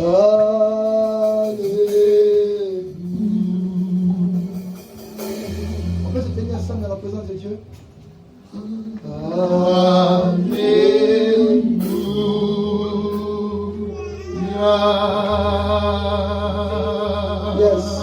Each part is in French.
On peut se tenir ensemble dans la présence de Dieu. Yes.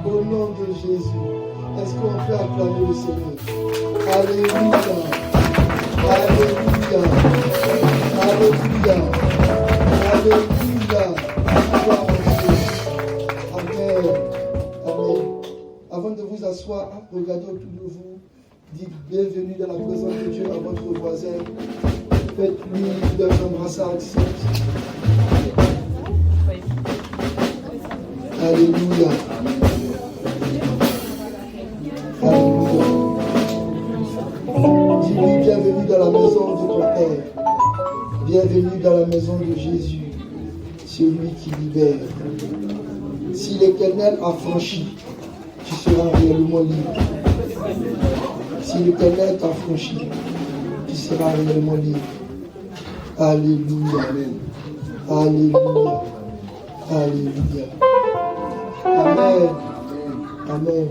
Au nom de Jésus, est-ce qu'on peut acclamer le Seigneur? Alléluia. Alléluia. Alléluia. Alléluia. asseoir, regardez autour de vous, dites bienvenue dans la présence de Dieu à votre voisin. Faites-lui d'un embrassade. Alléluia. Alléluia. Dis-lui bienvenue dans la maison de ton Père. Bienvenue dans la maison de Jésus, celui qui libère. Si l'Éternel a franchi, tu seras réellement libre. Si l'Éternel t'a franchi, tu seras réellement libre. Alléluia. Alléluia. Alléluia. Amen. Amen.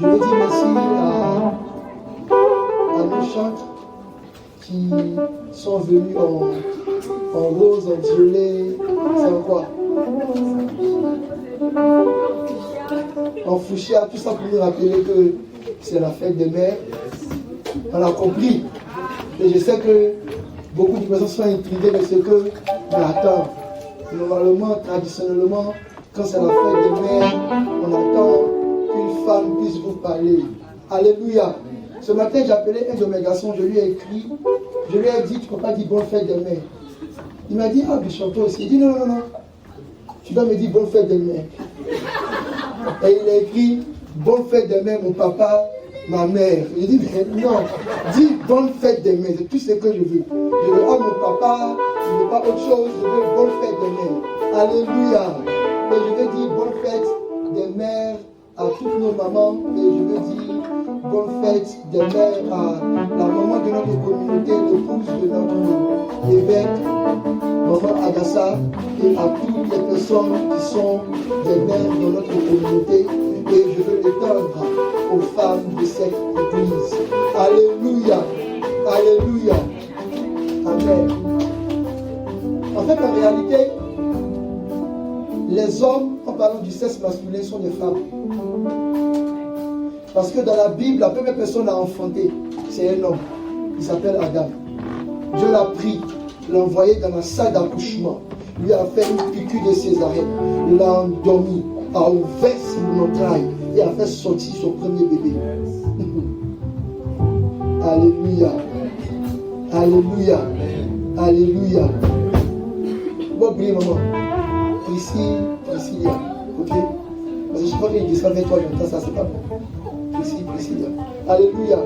Je veux dire merci à nos chantres qui sont venus en rose, en violet, c'est en quoi? En fuchsia, tout ça pour nous rappeler que c'est la fête des mères. On a compris. Et je sais que beaucoup de personnes sont intriguées de ce que, mais attends, normalement, traditionnellement, quand c'est la fête des mères, on attend qu'une femme puisse vous parler. Alléluia. Ce matin, j'ai appelé un de mes garçons, je lui ai écrit, je lui ai dit, tu ne peux pas dire bonne fête des mères. Il m'a dit, ah, Bishop aussi. Il dit, non, non, non, tu dois me dire bonne fête des mères. Et il a écrit, bonne fête des mères, mon papa, ma mère. Il dit, mais non, dis bonne fête des mères, c'est tout ce que je veux. Je veux, ah, mon papa, je ne veux pas autre chose, je veux bonne fête des mères. Alléluia. Et je veux dire bonne fête des mères à toutes nos mamans, et je veux dire bonne fête des mères à la maman de notre communauté, l'épouse de notre évêque, maman Agassa, et à toutes les personnes qui sont des mères dans notre communauté, et je veux l'étendre aux femmes de cette église. Alléluia, alléluia, amen. En fait, en réalité, les hommes, en parlant du sexe masculin, sont des femmes. Parce que dans la Bible, la première personne à enfanter, c'est un homme. Il s'appelle Adam. Dieu l'a pris, l'a envoyé dans la salle d'accouchement, lui a fait une piqûre de césarée, l'a endormi, a ouvert son entraille et a fait sortir son premier bébé. Alléluia. Alléluia. Alléluia. Bon, priez, maman. Priscilla, ok? Parce que je crois qu'il dit ça avec toi, j'entends ça, c'est pas bon. Priscilla. Alléluia.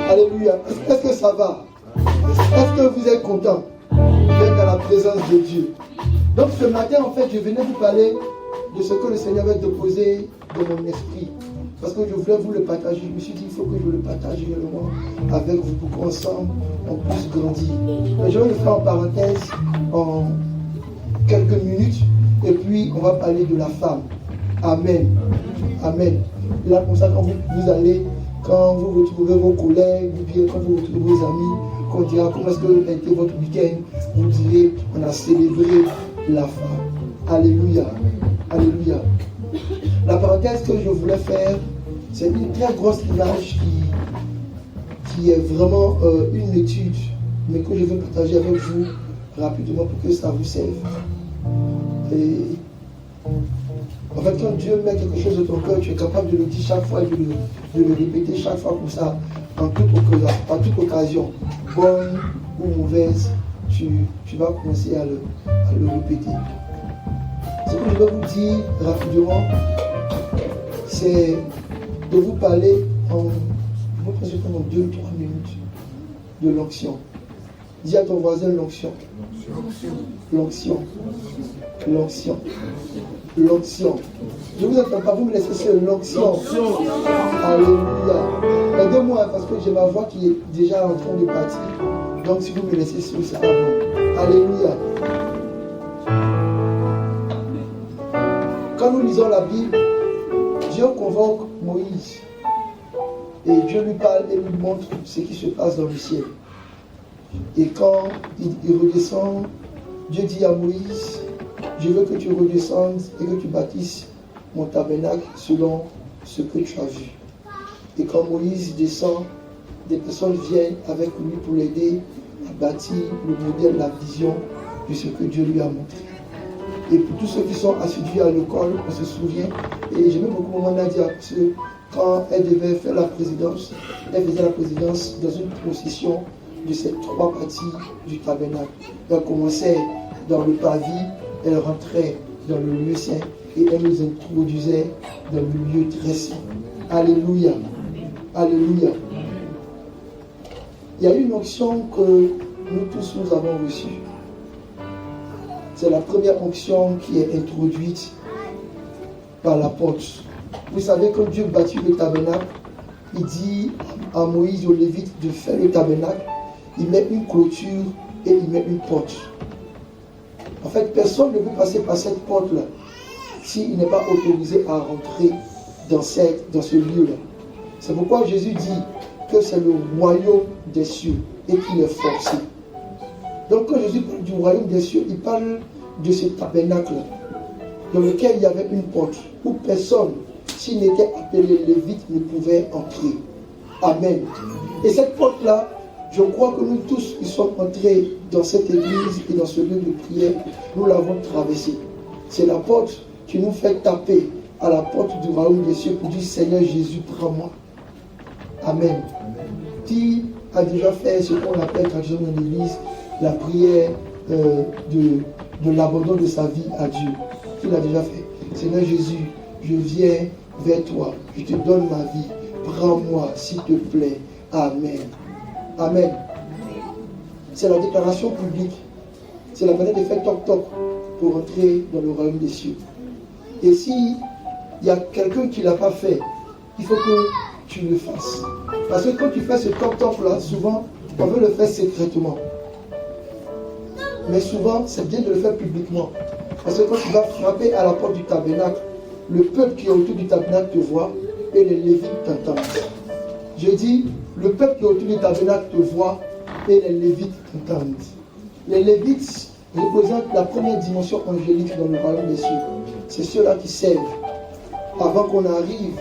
Alléluia. Est-ce que ça va? Est-ce que vous êtes content d'être dans la présence de Dieu? Donc ce matin, en fait, je venais vous parler de ce que le Seigneur avait déposé dans mon esprit. Parce que je voulais vous le partager. Je me suis dit, il faut que je le partage réellement avec vous pour qu'ensemble, on puisse grandir. Mais je vais le faire en parenthèse en quelques minutes. Et puis, on va parler de la femme. Amen. Amen. Et là, comme ça, quand vous allez, quand vous retrouvez vos collègues, ou bien quand vous retrouvez vos amis, qu'on dira comment est-ce que a été votre week-end, vous direz, on a célébré la femme. Alléluia. Alléluia. La parenthèse que je voulais faire, c'est une très grosse image qui est vraiment une étude, mais que je veux partager avec vous rapidement pour que ça vous serve. Et en fait, quand Dieu met quelque chose dans ton cœur, tu es capable de le dire chaque fois et de le répéter chaque fois comme ça, en toute occasion, bonne ou mauvaise, tu vas commencer à le répéter. Ce que je vais vous dire rapidement, c'est de vous parler je vais presque pendant 2 ou 3 minutes de l'onction. Dis à ton voisin l'onction. L'onction. L'onction. L'onction. Je ne vous entends pas, vous me laissez seul. L'onction. Alléluia. Aidez-moi parce que j'ai ma voix qui est déjà en train de partir. Donc si vous me laissez seul, c'est pas bon. Alléluia. Quand nous lisons la Bible, Dieu convoque Moïse. Et Dieu lui parle et lui montre ce qui se passe dans le ciel. Et quand il redescend, Dieu dit à Moïse, je veux que tu redescendes et que tu bâtisses mon tabernacle selon ce que tu as vu. Et quand Moïse descend, des personnes viennent avec lui pour l'aider à bâtir le modèle, la vision de ce que Dieu lui a montré. Et pour tous ceux qui sont assidus à l'école, on se souvient, et j'aimais beaucoup Maman Nadia, parce que quand elle devait faire la présidence, elle faisait la présidence dans une procession de ces 3 parties du tabernacle. Elle commençait dans le parvis, elle rentrait dans le lieu saint et elle nous introduisait dans le lieu très saint. Alléluia. Alléluia. Il y a une onction que nous tous nous avons reçue. C'est la première onction qui est introduite par l'apôtre. Vous savez, quand Dieu bâtit le tabernacle, il dit à Moïse, aux Lévites, de faire le tabernacle. Il met une clôture et il met une porte. En fait, personne ne peut passer par cette porte-là s'il n'est pas autorisé à rentrer dans ce lieu-là. C'est pourquoi Jésus dit que c'est le royaume des cieux et qu'il est forcé. Donc quand Jésus parle du royaume des cieux, il parle de ce tabernacle-là, dans lequel il y avait une porte, où personne, s'il n'était appelé Lévite, ne pouvait entrer. Amen. Et cette porte-là, je crois que nous tous qui sommes entrés dans cette église et dans ce lieu de prière, nous l'avons traversée. C'est la porte qui nous fait taper à la porte du royaume des cieux pour dire Seigneur Jésus, prends-moi. Amen. Qui a déjà fait ce qu'on appelle quand dans l'église la prière de l'abandon de sa vie à Dieu? Qui l'a déjà fait? Seigneur Jésus, je viens vers toi, je te donne ma vie, prends-moi s'il te plaît. Amen. Amen. C'est la déclaration publique. C'est la manière de faire toc-toc pour entrer dans le royaume des cieux. Et s'il y a quelqu'un qui ne l'a pas fait, il faut que tu le fasses. Parce que quand tu fais ce toc-toc-là, souvent, on veut le faire secrètement. Mais souvent, c'est bien de le faire publiquement. Parce que quand tu vas frapper à la porte du tabernacle, le peuple qui est autour du tabernacle te voit et les Lévites t'entendent. Je dis, le peuple qui est autour du tabernacle te voit et les Lévites t'entendent. Les Lévites représentent la première dimension angélique dans le royaume des cieux. C'est ceux-là qui servent avant qu'on arrive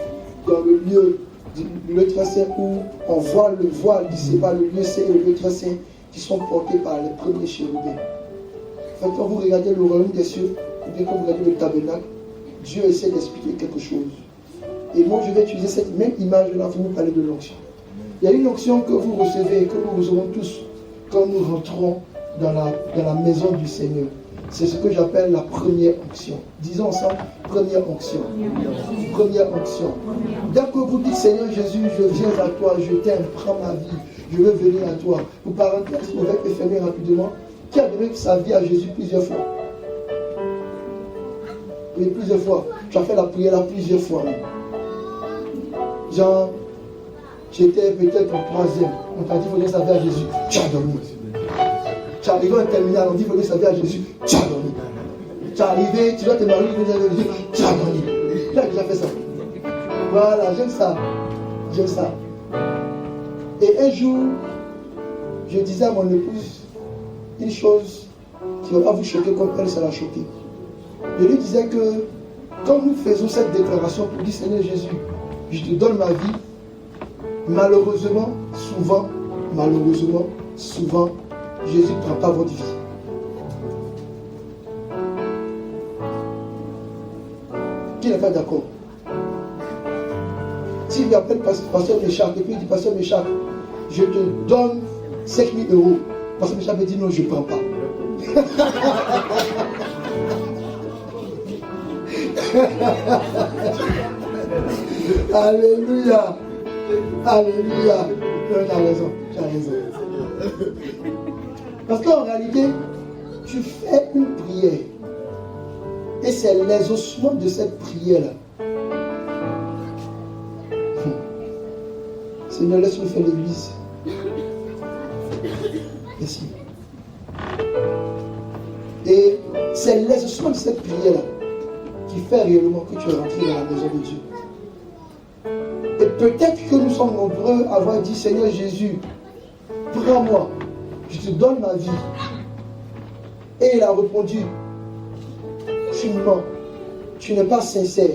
dans le lieu très saint où on voit le voile du sébat, le lieu saint et le lieu très saint qui sont portés par les premiers chérubins. En fait, quand vous regardez le royaume des cieux, ou bien quand vous regardez le tabernacle, Dieu essaie d'expliquer quelque chose. Et moi, je vais utiliser cette même image-là pour vous parler de l'onction. Il y a une onction que vous recevez et que nous recevrons tous quand nous rentrons dans la maison du Seigneur. C'est ce que j'appelle la première onction. Disons ensemble, première onction. Première onction. Dès que vous dites, Seigneur Jésus, je viens à toi, je t'aime, prends ma vie, je veux venir à toi. Pour parenthèse, on va fermer rapidement. Qui a donné sa vie à Jésus plusieurs fois? Oui, plusieurs fois. Tu as fait la prière là plusieurs fois. Genre, j'étais peut-être en 3e. On t'a dit qu'il faut donner sa vie à Jésus. Tu as dormi. Tu es arrivé en terminale, on dit qu'il faut donner sa vie à Jésus. Tu as dormi. Tu es arrivé, tu dois te marier, tu as dormi. Tu as déjà fait ça. Voilà, j'aime ça. J'aime ça. Et un jour, je disais à mon épouse une chose qui va vous choquer comme elle, ça l'a choqué. Je lui disais que quand nous faisons cette déclaration pour dire Seigneur Jésus, je te donne ma vie, malheureusement, souvent, Jésus ne prend pas votre vie. Qui n'est pas d'accord? S'il appelle Pasteur Méchac et puis il dit Pasteur Méchac, je te donne 5 000 €. Pasteur Méchac me dit non, je ne prends pas. Alléluia. Alléluia. Tu as raison. Parce qu'en réalité, tu fais une prière. Et c'est l'exaucement de cette prière-là. Seigneur, laisse-nous faire l'église. Merci. Et c'est l'exaucement de cette prière-là qui fait réellement que tu es rentré dans la maison de Dieu. Et peut-être que nous sommes nombreux à avoir dit Seigneur Jésus, prends-moi, je te donne ma vie. Et il a répondu, tu mens, tu n'es pas sincère.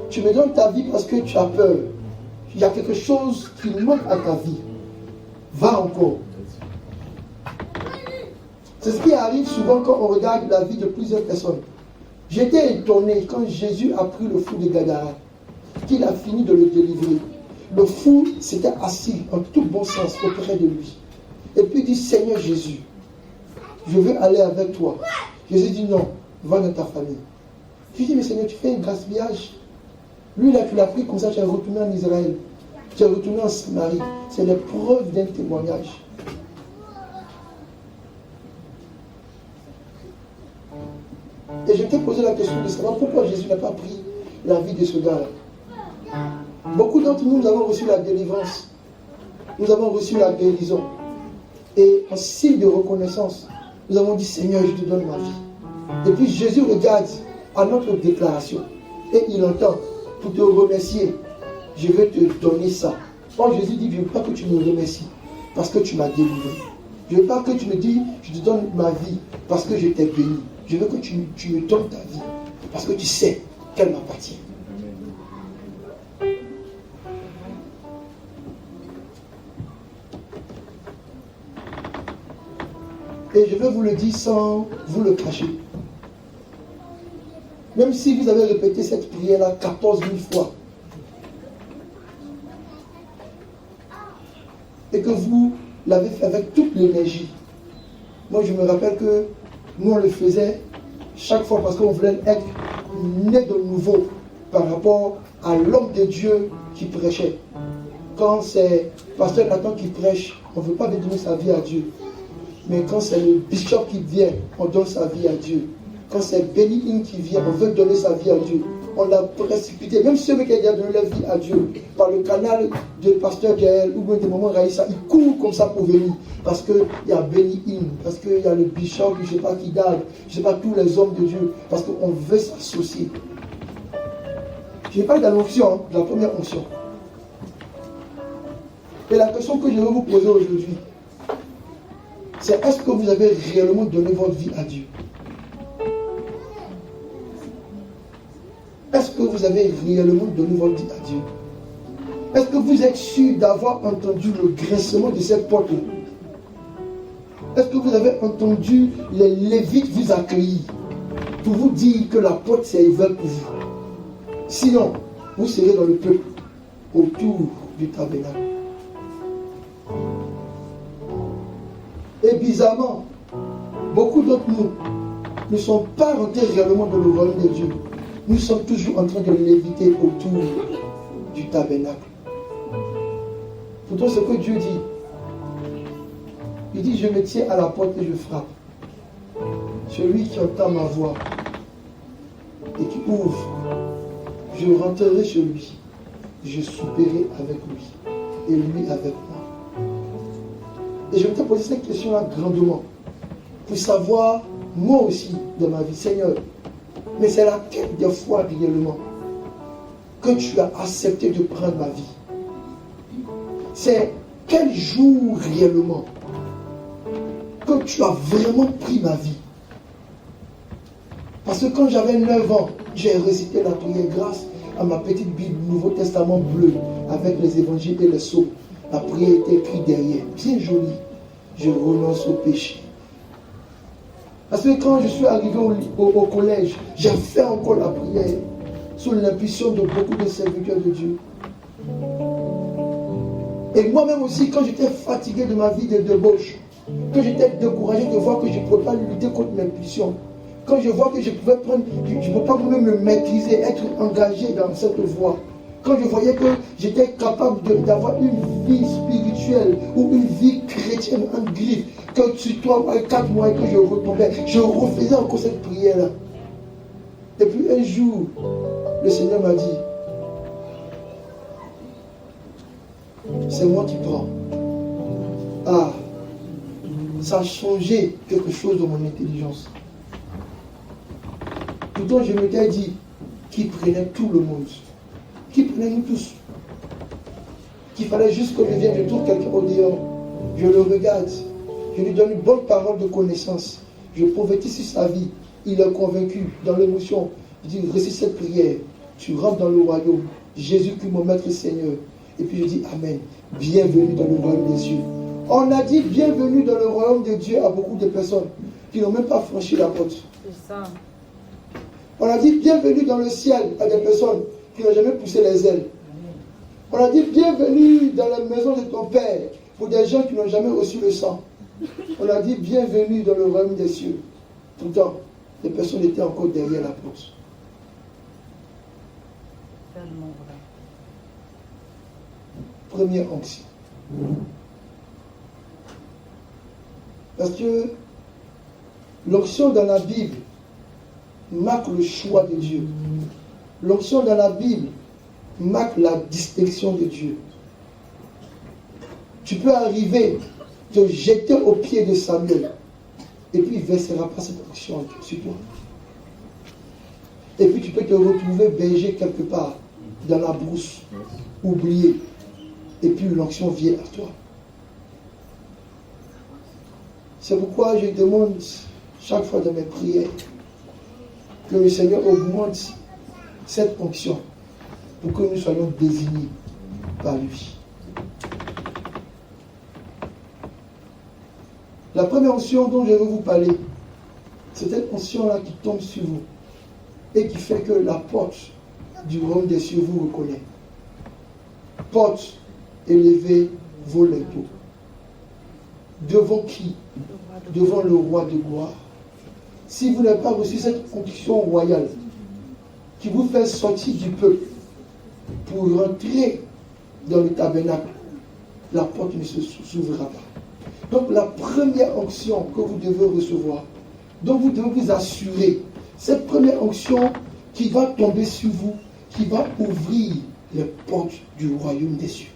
Tu me donnes ta vie parce que tu as peur. Il y a quelque chose qui manque à ta vie. Va encore. C'est ce qui arrive souvent quand on regarde la vie de plusieurs personnes. J'étais étonné quand Jésus a pris le fou de Gadara, qu'il a fini de le délivrer. Le fou s'était assis en tout bon sens auprès de lui. Et puis il dit, Seigneur Jésus, je veux aller avec toi. Jésus dit, non, va dans ta famille. Je lui dis, mais Seigneur, tu fais un gaspillage. Lui, là, tu l'as pris comme ça, tu es retourné en Israël. Tu es retourné en Samarie. C'est la preuve d'un témoignage. Et je t'ai posé la question de savoir pourquoi Jésus n'a pas pris la vie de ce gars-là. Beaucoup d'entre nous, nous avons reçu la délivrance. Nous avons reçu la guérison. Et en signe de reconnaissance, nous avons dit, Seigneur, je te donne ma vie. Et puis Jésus regarde à notre déclaration. Et il entend, pour te remercier, je vais te donner ça. Or Jésus dit, je ne veux pas que tu me remercies, parce que tu m'as délivré. Je ne veux pas que tu me dises, je te donne ma vie, parce que je t'ai béni. Je veux que tu me donnes ta vie, parce que tu sais qu'elle m'appartient. Et je vais vous le dire sans vous le cacher. Même si vous avez répété cette prière-là 14 000 fois, et que vous l'avez fait avec toute l'énergie. Moi, je me rappelle que nous, on le faisait chaque fois parce qu'on voulait être né de nouveau par rapport à l'homme de Dieu qui prêchait. Quand c'est pasteur Nathan qui prêche, on ne veut pas donner sa vie à Dieu. Mais quand c'est le bishop qui vient, on donne sa vie à Dieu. Quand c'est Benny Hinn qui vient, on veut donner sa vie à Dieu. On l'a précipité. Même ceux qui ont donné leur vie à Dieu, par le canal de pasteur Gaël ou bien de maman Raïssa, ils courent comme ça pour venir. Parce qu'il y a Benny Hinn, parce qu'il y a le bishop, je ne sais pas qui garde, je ne sais pas tous les hommes de Dieu. Parce qu'on veut s'associer. Je parle de l'onction, de la première onction. Et la question que je vais vous poser aujourd'hui, c'est est-ce que vous avez réellement donné votre vie à Dieu? Est-ce que vous avez réellement donné votre vie à Dieu? Est-ce que vous êtes sûr d'avoir entendu le grincement de cette porte-là? Est-ce que vous avez entendu les Lévites vous accueillir pour vous dire que la porte s'est ouverte pour vous? Sinon, vous serez dans le peuple autour du tabernacle. Et bizarrement, beaucoup d'entre nous ne sont pas rentrés réellement dans le royaume de Dieu. Nous sommes toujours en train de léviter autour du tabernacle. Pourtant, ce que Dieu dit, il dit, je me tiens à la porte et je frappe. Celui qui entend ma voix et qui ouvre, je rentrerai chez lui, je souperai avec lui et lui avec moi. Et je vais te poser cette question-là grandement pour savoir, moi aussi, dans ma vie, Seigneur, mais c'est laquelle des fois réellement que tu as accepté de prendre ma vie? C'est quel jour réellement que tu as vraiment pris ma vie? Parce que quand j'avais 9 ans, j'ai récité la prière grâce à ma petite Bible Nouveau Testament bleu avec les évangiles et les psaumes. La prière était écrite derrière, bien jolie. Je renonce au péché. Parce que quand je suis arrivé au collège, j'ai fait encore la prière sous l'impulsion de beaucoup de serviteurs de Dieu. Et moi-même aussi, quand j'étais fatigué de ma vie de débauche, que j'étais découragé de voir que je ne pouvais pas lutter contre mes pulsions, quand je vois que je ne pouvais pas même me maîtriser, être engagé dans cette voie, quand je voyais que j'étais capable d'avoir une vie spirituelle ou une vie chrétienne en griffe, que sur 3 ou 4 mois et que je retombais, je refaisais encore cette prière-là. Et puis un jour, le Seigneur m'a dit, c'est moi qui prends. Ah, ça a changé quelque chose dans mon intelligence. Pourtant, je m'étais dit qu'il prenait tout le monde. Qu'il prenait nous tous. Qu'il fallait juste que je vienne, je trouve quelqu'un au dehors. Je le regarde. Je lui donne une bonne parole de connaissance. Je prophétise sur sa vie. Il est convaincu dans l'émotion. Je dis, récite cette prière. Tu rentres dans le royaume. Jésus-Christ, mon maître et Seigneur. Et puis je dis, Amen. Bienvenue dans le royaume des cieux. On a dit bienvenue dans le royaume de Dieu à beaucoup de personnes qui n'ont même pas franchi la porte. C'est ça. On a dit bienvenue dans le ciel à des personnes qui n'ont jamais poussé les ailes. On a dit bienvenue dans la maison de ton Père pour des gens qui n'ont jamais reçu le sang. On a dit bienvenue dans le royaume des cieux. Pourtant, les personnes étaient encore derrière la porte. Première onction. Parce que l'onction dans la Bible marque le choix de Dieu. L'onction dans la Bible marque la distinction de Dieu. Tu peux arriver, te jeter aux pieds de Samuel, et puis il ne versera pas cette onction sur toi. Et puis tu peux te retrouver berger quelque part, dans la brousse, oublié, et puis l'onction vient à toi. C'est pourquoi je demande chaque fois dans mes prières que le Seigneur augmente cette onction pour que nous soyons désignés par lui. La première onction dont je veux vous parler, c'est cette onction-là qui tombe sur vous et qui fait que la porte du royaume des cieux vous reconnaît. Porte élevée vos linteaux. Devant qui? Devant le roi de gloire. Si vous n'avez pas reçu cette onction royale qui vous fait sortir du peuple pour rentrer dans le tabernacle, la porte ne s'ouvrira pas. Donc la première onction que vous devez recevoir, dont vous devez vous assurer, cette première onction qui va tomber sur vous, qui va ouvrir les portes du royaume des cieux.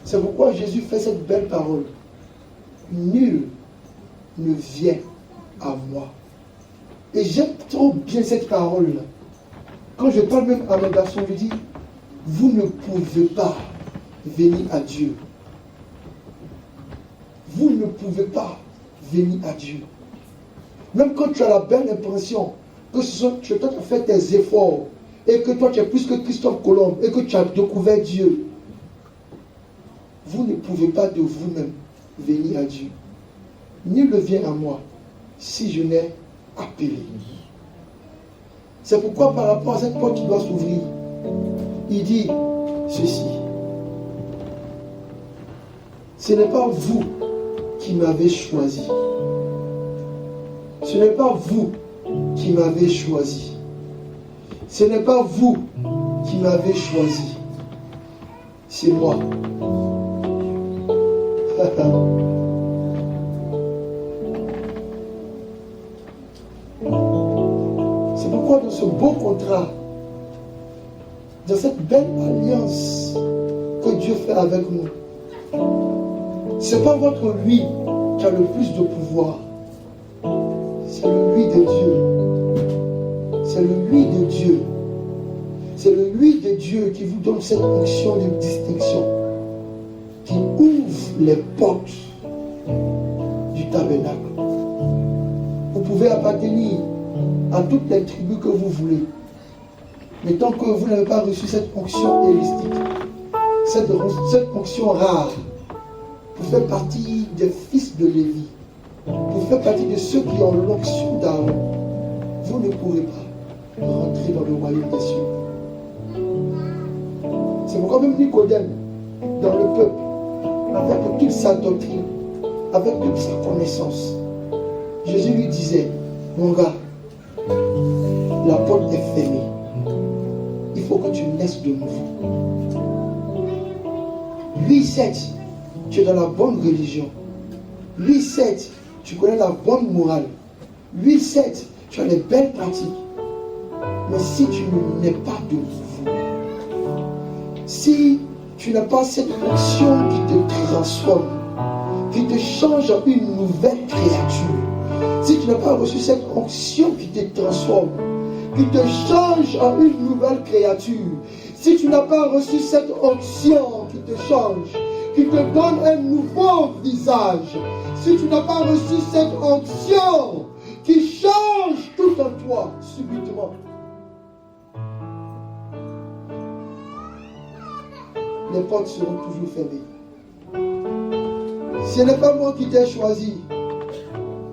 C'est pourquoi Jésus fait cette belle parole. Nul ne vient à moi. Et j'aime trop bien cette parole-là. Quand je parle même à mes garçons, je dis, vous ne pouvez pas venir à Dieu. Vous ne pouvez pas venir à Dieu. Même quand tu as la belle impression que toi tu as fait tes efforts et que toi tu es plus que Christophe Colomb et que tu as découvert Dieu, vous ne pouvez pas de vous-même venir à Dieu. Nul ne vient à moi si je n'ai appelé. C'est pourquoi par rapport à cette porte qui doit s'ouvrir, il dit ceci. Ce n'est pas vous qui m'avez choisi. Ce n'est pas vous qui m'avez choisi. Ce n'est pas vous qui m'avez choisi. C'est moi. C'est pourquoi dans ce beau contrat, dans cette belle alliance que Dieu fait avec nous, c'est pas votre lui qui a le plus de pouvoir, c'est le lui de Dieu. C'est le lui de Dieu. C'est le lui de Dieu qui vous donne cette onction de distinction, qui ouvre les portes du tabernacle. Vous pouvez appartenir à toutes les tribus que vous voulez, mais tant que vous n'avez pas reçu cette onction élistique, cette onction rare, vous faites partie des fils de Lévi, vous faites partie de ceux qui ont l'onction d'Aaron, vous ne pourrez pas rentrer dans le royaume des cieux. C'est pourquoi même Nicodème, dans le peuple, avec toute sa doctrine, avec toute sa connaissance, Jésus lui disait, mon gars, la porte est fermée. Il faut que tu naisses de nouveau. Lui, certes, tu es dans la bonne religion. Lui, certes, tu connais la bonne morale. Lui, certes, tu as les belles pratiques. Mais si tu ne nais pas de nouveau, si tu n'as pas cette onction qui te transforme, qui te change en une nouvelle créature, si tu n'as pas reçu cette onction qui te transforme, qui te change en une nouvelle créature, si tu n'as pas reçu cette onction qui te change, qui te donne un nouveau visage, si tu n'as pas reçu cette onction qui change tout en toi subitement, les portes seront toujours fermées. Ce n'est pas moi qui t'ai choisi,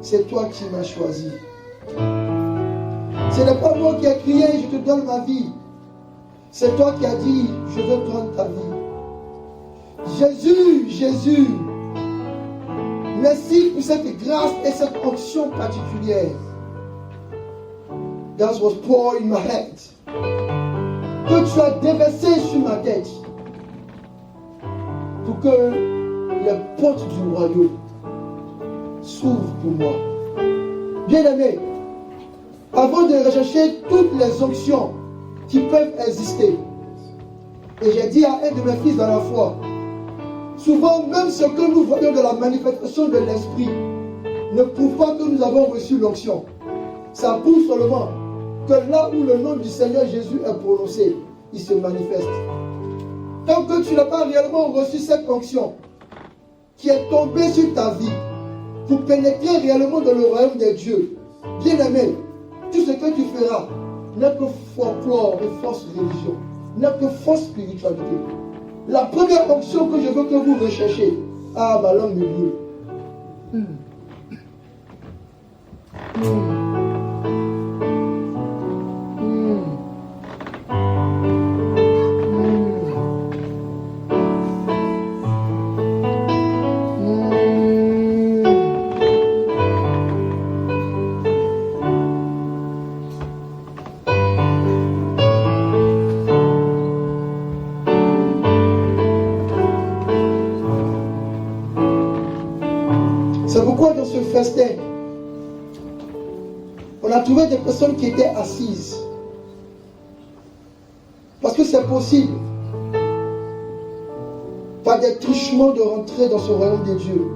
c'est toi qui m'as choisi. Ce n'est pas moi qui ai crié, je te donne ma vie. C'est toi qui as dit, je veux prendre ta vie. Jésus, Jésus, merci pour cette grâce et cette onction particulière. That was poured in my head. Que tu as déversé sur ma tête. Pour que les portes du royaume s'ouvrent pour moi. Bien-aimé, avant de rechercher toutes les onctions qui peuvent exister, et j'ai dit à un de mes fils dans la foi, souvent même ce que nous voyons de la manifestation de l'esprit ne prouve pas que nous avons reçu l'onction. Ça prouve seulement que là où le nom du Seigneur Jésus est prononcé, il se manifeste. Tant que tu n'as pas réellement reçu cette onction qui est tombée sur ta vie pour pénétrer réellement dans le royaume des dieux, bien-aimé, tout ce que tu feras n'est que folklore et fausse religion, n'est que fausse spiritualité. La première onction que je veux que vous recherchez, ah, ma langue me brûle. Dans ce festin, on a trouvé des personnes qui étaient assises. Parce que c'est possible, par des truchements, de rentrer dans ce royaume de Dieu.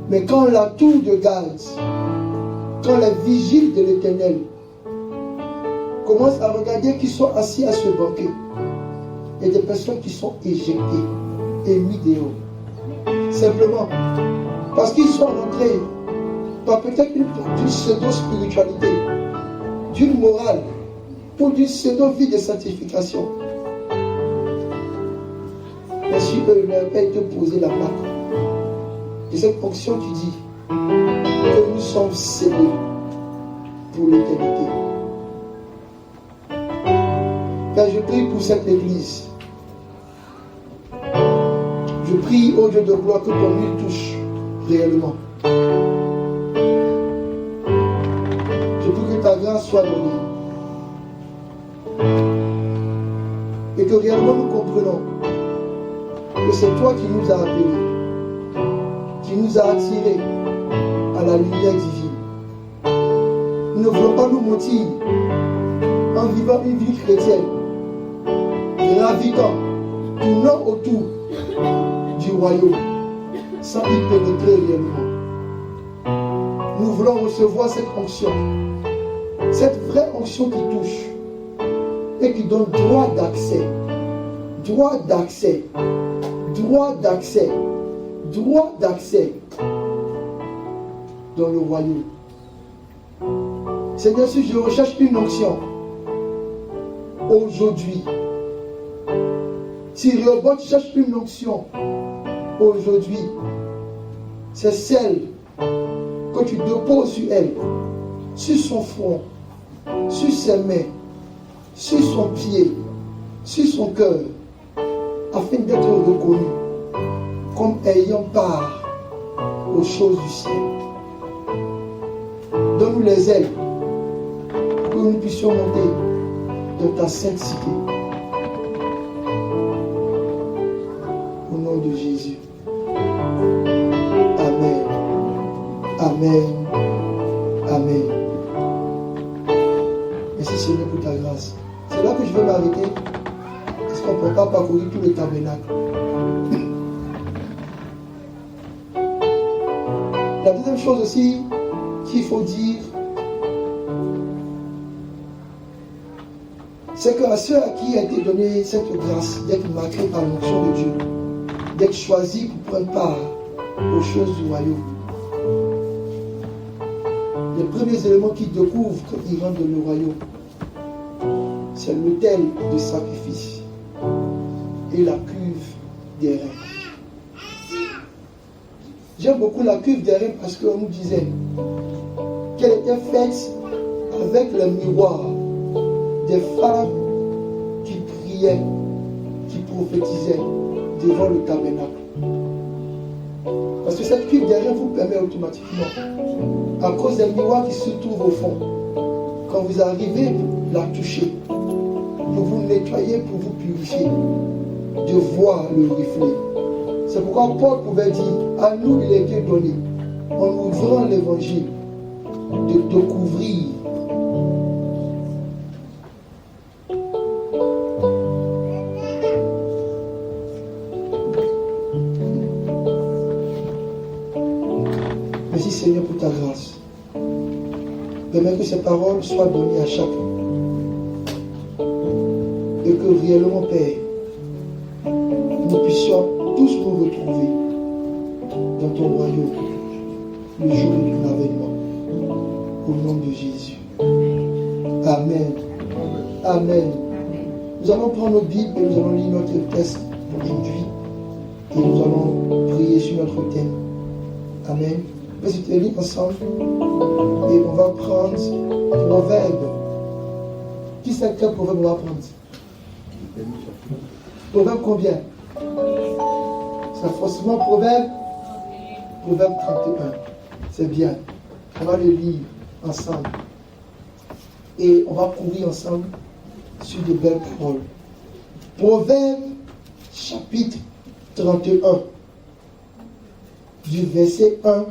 Mais quand la tour de garde, quand les vigiles de l'Éternel commencent à regarder qui sont assis à ce banquet, il y a des personnes qui sont éjectées et mises dehors. Simplement parce qu'ils sont rentrés par peut-être une pseudo-spiritualité, d'une morale ou d'une pseudo-vie de sanctification. Mais si eux n'avaient pas été posé la marque de cette onction qui dit que nous sommes scellés pour l'éternité. Car je prie pour cette église. Je prie au Dieu de gloire que ton huile touche réellement. Je prie que ta grâce soit donnée. Et que réellement nous comprenons que c'est toi qui nous as appelés, qui nous a attirés à la lumière divine. Nous ne voulons pas nous mentir en vivant une vie chrétienne, gravitant, tournant autour du royaume, sans y pénétrer réellement. Nous voulons recevoir cette onction, cette vraie onction qui touche et qui donne droit d'accès, droit d'accès, droit d'accès, droit d'accès dans le royaume. Seigneur, si je recherche une onction aujourd'hui, si Rehoboth cherche une onction aujourd'hui, c'est celle que tu déposes sur elle, sur son front, sur ses mains, sur son pied, sur son cœur, afin d'être reconnu comme ayant part aux choses du ciel. Donne-nous les ailes pour que nous puissions monter dans ta sainte cité. Au nom de Jésus. Amen. Amen. Amen. Merci Seigneur pour ta grâce. C'est là que je vais m'arrêter. Parce qu'on ne peut pas parcourir tout le tabernacle. La deuxième chose aussi qu'il faut dire, c'est qu'à ceux à qui a été donnée cette grâce d'être marqués par l'onction de Dieu, d'être choisis pour prendre part aux choses du royaume, les premiers éléments qu'ils découvrent quand ils rentrent dans le royaume, c'est l'autel de sacrifice et la cuve des reins. J'aime beaucoup la cuve des reins parce qu'on nous disait qu'elle était faite avec le miroir des femmes qui priaient, qui prophétisaient devant le tabernacle. Parce que cette cuve derrière vous permet automatiquement, à cause des miroirs qui se trouvent au fond, quand vous arrivez, la toucher, pour vous nettoyer, pour vous purifier, de voir le reflet. C'est pourquoi Paul pouvait dire, à nous il a été donné, en ouvrant l'évangile, de couvrir. Merci Seigneur pour ta grâce. Permets que ces paroles soient données à chacun. Et que réellement, Père, nous puissions tous nous retrouver dans ton royaume le jour de ton avènement. Au nom de Jésus. Amen. Amen. Nous allons prendre nos Bibles et nous allons lire notre texte aujourd'hui. Et nous allons prier sur notre thème. Amen. On va se lire ensemble. Et on va prendre Proverbe. Qui sait quel proverbe on va prendre? Proverbe combien? C'est forcément Proverbe 31. C'est bien. On va le lire ensemble. Et on va courir ensemble sur de belles paroles. Proverbe chapitre 31. Du verset 1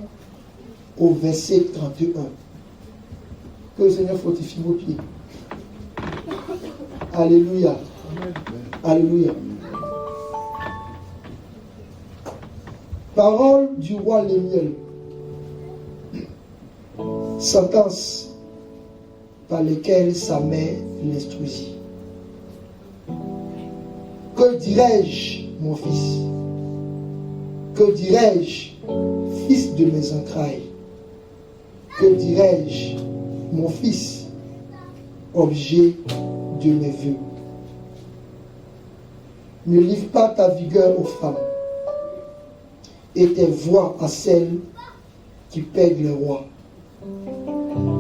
au verset 31. Que le Seigneur fortifie vos pieds. Alléluia. Alléluia. Parole du roi Lémuel. Sentence par lesquelles sa mère l'instruisit. Que dirais-je, mon fils? Que dirais-je, fils de mes entrailles? Que dirais-je, mon fils, objet de mes vœux? Ne livre pas ta vigueur aux femmes et tes voix à celles qui pèguent les rois.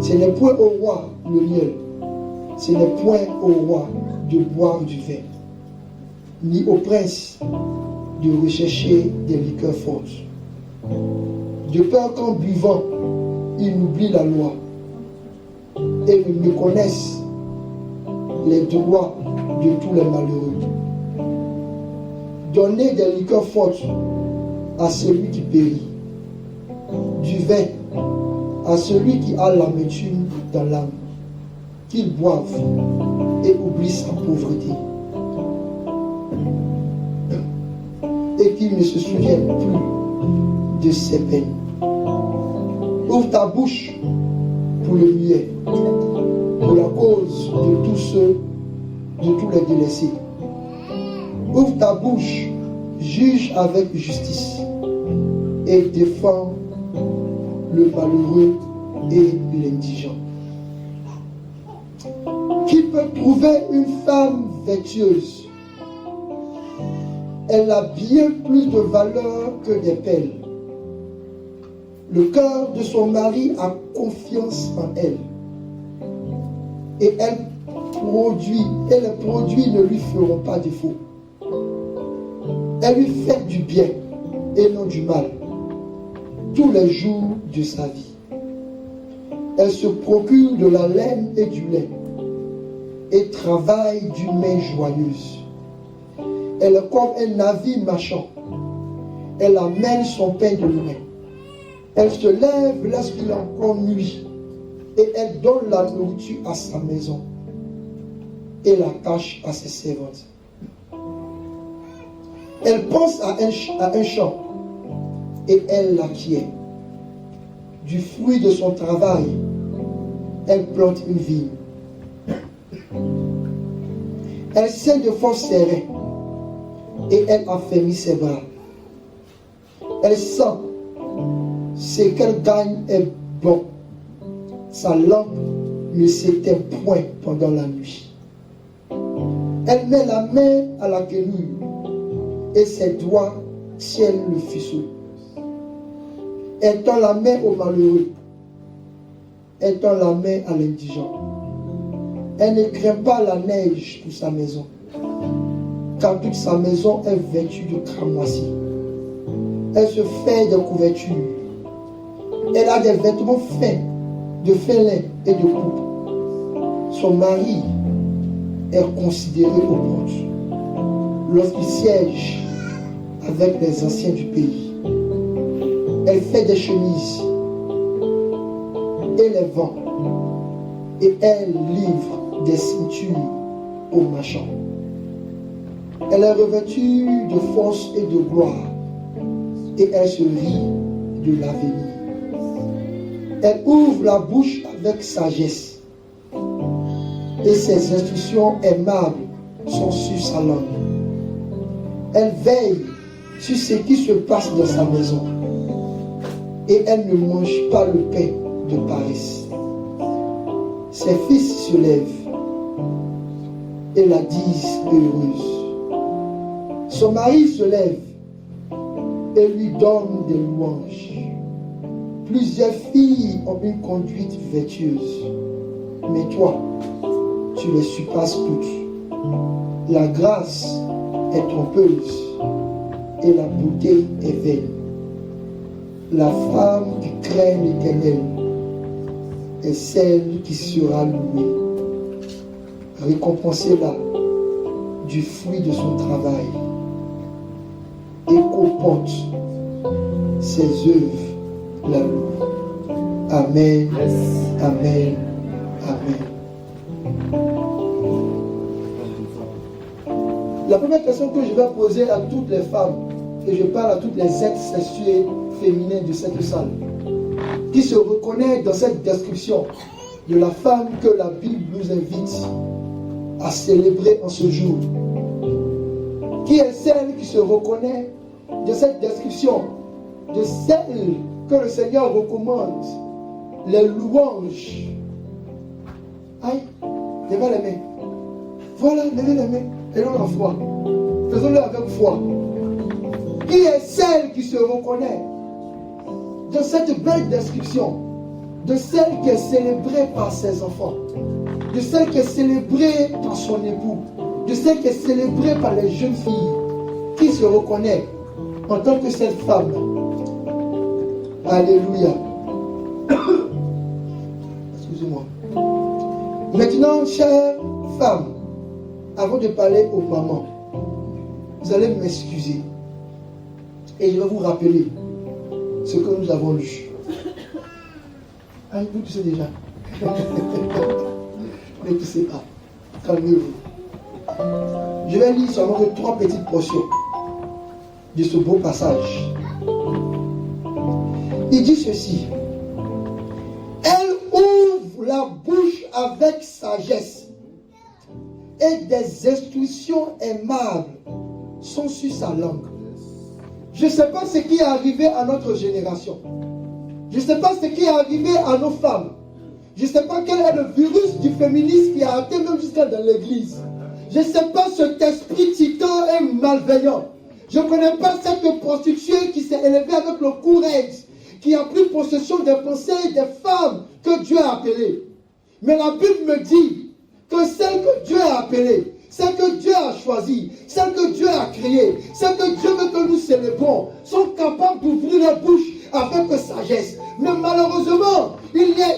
Ce n'est point au roi le miel, ce n'est point au roi de boire du vin, ni au prince de rechercher des liqueurs fortes. De peur qu'en buvant, ils n'oublient la loi et ne méconnaissent les droits de tous les malheureux. Donnez des liqueurs fortes à celui qui périt, du vin à celui qui a l'amertume dans l'âme, qu'il boive et oublie sa pauvreté, et qu'il ne se souvienne plus de ses peines. Ouvre ta bouche pour le muet, pour la cause de tous les délaissés. Ouvre ta bouche, juge avec justice et défends le malheureux et l'indigent. Qui peut trouver une femme vertueuse? Elle a bien plus de valeur que des perles. Le cœur de son mari a confiance en elle. Et les produits ne lui feront pas défaut. Elle lui fait du bien et non du mal tous les jours de sa vie. Elle se procure de la laine et du lait et travaille d'une main joyeuse. Elle est comme un navire marchand. Elle amène son pain de loin. Elle se lève lorsqu'il est encore nuit et elle donne la nourriture à sa maison et la cache à ses servantes. Elle pense à un champ et elle l'acquiert. Du fruit de son travail, elle plante une vigne. Elle sait de force ses reins et elle affermit ses bras. Elle sent ce qu'elle gagne est bon. Sa lampe ne s'éteint point pendant la nuit. Elle met la main à la quenouille et ses doigts tiennent le faisceau. Elle tend la main au malheureux étend la main à l'indigent. Elle ne craint pas la neige pour sa maison, car toute sa maison est vêtue de cramoisi. Elle se fait des couvertures. Elle a des vêtements fins, de félin et de coupe. Son mari est considéré aux portes lorsqu'il siège avec les anciens du pays. Elle fait des chemises et les vend, et elle livre des ceintures aux marchands. Elle est revêtue de force et de gloire, et elle se rit de l'avenir. Elle ouvre la bouche avec sagesse, et ses instructions aimables sont sur sa langue. Elle veille sur ce qui se passe dans sa maison, et elle ne mange pas le pain de paresse. Ses fils se lèvent et la disent heureuse. Son mari se lève et lui donne des louanges. Plusieurs filles ont une conduite vertueuse, mais toi, tu les surpasses toutes. La grâce est trompeuse et la beauté est vaine. La femme qui craint l'Éternel est celle qui sera louée. Récompensez-la du fruit de son travail et comporte ses œuvres la louent. Amen, amen, amen. La première question que je vais poser à toutes les femmes, et je parle à toutes les êtres sexués féminins de cette salle, qui se reconnaissent dans cette description de la femme que la Bible nous invite à célébrer en ce jour. Qui est celle qui se reconnaît de cette description, de celle que le Seigneur recommande, les louanges? Aïe, levez les mains. Voilà, levez les mains. Et non la foi. Faisons-le avec foi. Qui est celle qui se reconnaît de cette belle description, de celle qui est célébrée par ses enfants, de celle qui est célébrée par son époux, de celle qui est célébrée par les jeunes filles, qui se reconnaît en tant que cette femme? Alléluia. Excusez-moi. Maintenant, chère femme, avant de parler aux mamans, vous allez m'excuser et je vais vous rappeler ce que nous avons lu. Ah, vous tu sais déjà. Ne toussez pas. Calmez-vous. Je vais lire seulement 3 petites portions de ce beau passage. Il dit ceci. Elle ouvre la bouche avec sagesse, et des instructions aimables sont sur sa langue. Je ne sais pas ce qui est arrivé à notre génération. Je ne sais pas ce qui est arrivé à nos femmes. Je ne sais pas quel est le virus du féminisme qui a atteint même jusqu'à dans l'église. Je ne sais pas cet esprit titan et malveillant. Je ne connais pas cette prostituée qui s'est élevée avec le courage, qui a pris possession des pensées des femmes que Dieu a appelées. Mais la Bible me dit que celle que Dieu a appelée, celle que Dieu a choisie, celle que Dieu a créée, celle que Dieu veut que nous célébrons, sont capables d'ouvrir leur bouche avec sagesse. Mais malheureusement, il y a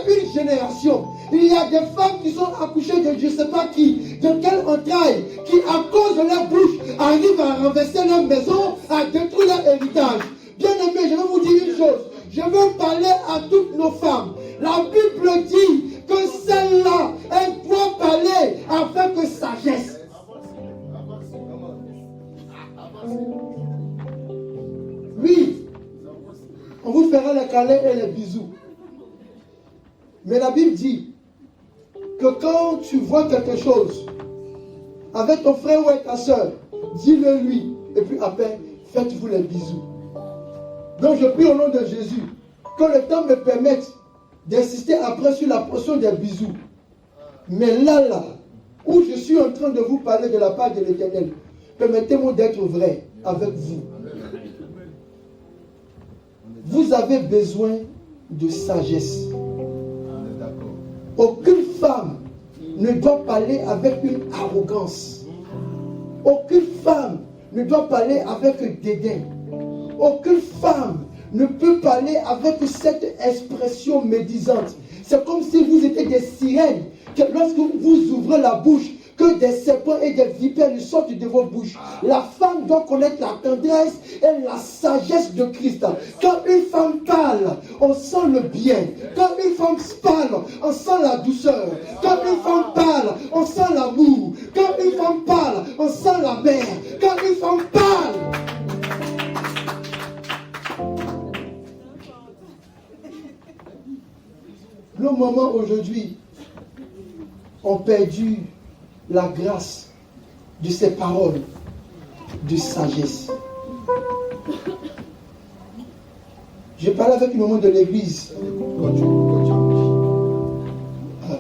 une génération, il y a des femmes qui sont accouchées de je ne sais pas qui, de quelle entraille, qui à cause de leur bouche arrivent à renverser leur maison, à détruire leur héritage. Bien aimé, je vais vous dire une chose. Je veux parler à toutes nos femmes. La Bible dit que celle-là, elle doit parler avec sagesse. Oui, on vous fera les câlins et les bisous. Mais la Bible dit que quand tu vois quelque chose avec ton frère ou avec ta soeur, dis-le lui. Et puis après, faites-vous les bisous. Donc je prie au nom de Jésus que le temps me permette d'insister après sur la portion des bisous. Mais là, où je suis en train de vous parler de la part de l'Éternel, permettez-moi d'être vrai avec vous. Vous avez besoin de sagesse. ne doit parler avec une arrogance. Aucune femme ne doit parler avec dédain. Aucune femme ne peut parler avec cette expression médisante. C'est comme si vous étiez des sirènes, que lorsque vous ouvrez la bouche, que des serpents et des vipères sortent de vos bouches. La femme doit connaître la tendresse et la sagesse de Christ. Quand une femme parle, on sent le bien. Quand une femme parle, on sent la douceur. Quand une femme parle, on sent l'amour. Quand une femme parle, on sent la mère. Quand une femme parle, nos mamans aujourd'hui ont perdu la grâce de ces paroles de sagesse. Je parlais avec une maman de l'église.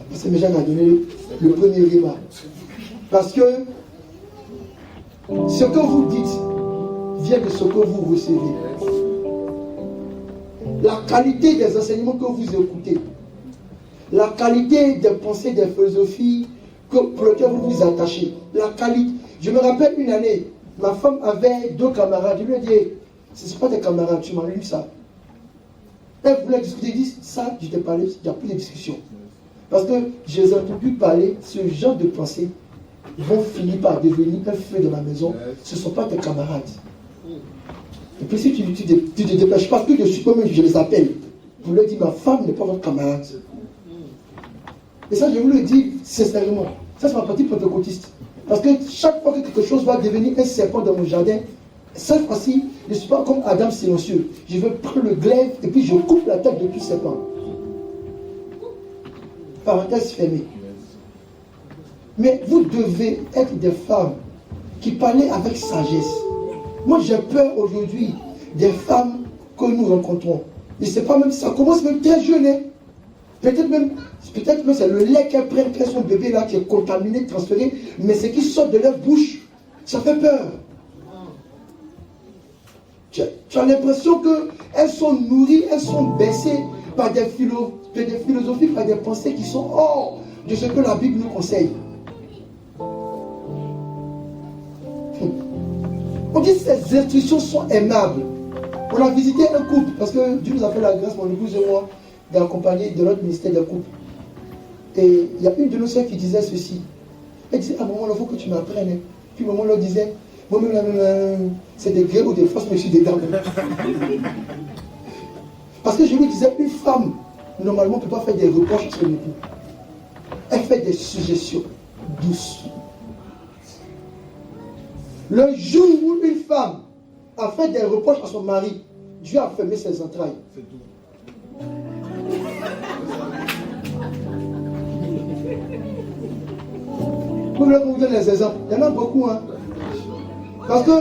Parce que Méjean a donné le premier repas. Parce que ce que vous dites vient de ce que vous recevez. La qualité des enseignements que vous écoutez, la qualité des pensées, des philosophies pour lesquelles vous vous attachez, la qualité. Je me rappelle une année, ma femme avait 2 camarades. Je lui ai dit, ce ne sont pas des camarades, tu m'enlèves ça. Elle voulait discuter, elle dit, ça, je t'ai parlé, il n'y a plus de discussion. Parce que je les ai entendu parler, ce genre de pensées vont finir par devenir un feu de la maison. Ce ne sont pas tes camarades. Et puis si tu ne te dépêches pas, tout de suite, comme je les appelle, pour leur dire, ma femme n'est pas votre camarade. Et ça, je vous le dis sincèrement. Ça, c'est ma partie pentecôtiste. Parce que chaque fois que quelque chose va devenir un serpent dans mon jardin, cette fois-ci, je ne suis pas comme Adam silencieux. Je veux prendre le glaive et puis je coupe la tête de tout serpent. Parenthèse fermée. Mais vous devez être des femmes qui parlent avec sagesse. Moi, j'ai peur aujourd'hui des femmes que nous rencontrons. Je ne sais pas, même ça commence même très jeune. Hein? Peut-être même c'est le lait qu'elles prennent, qu'elles sont bébés là, qui est contaminé, transféré, mais ce qui sort de leur bouche, ça fait peur. Tu as l'impression qu'elles sont nourries, elles sont baissées par des philosophies, par des pensées qui sont hors de ce que la Bible nous conseille. On dit que ces instructions sont aimables. On a visité un couple, parce que Dieu nous a fait la grâce, mon épouse et moi, d'accompagner de notre ministère de couple. Et il y a une de nos soeurs qui disait ceci. Elle disait, à un moment, il faut que tu m'apprennes. Puis maman leur disait, moi-même, c'est des grès ou des fausses, mais je suis dedans. Parce que je lui disais, une femme, normalement, ne peut pas faire des reproches à son époux. Elle fait des suggestions douces. Le jour où une femme a fait des reproches à son mari, Dieu a fermé ses entrailles. C'est tout. Vous voulez vous donner les exemples? Il y en a beaucoup. Hein? Parce que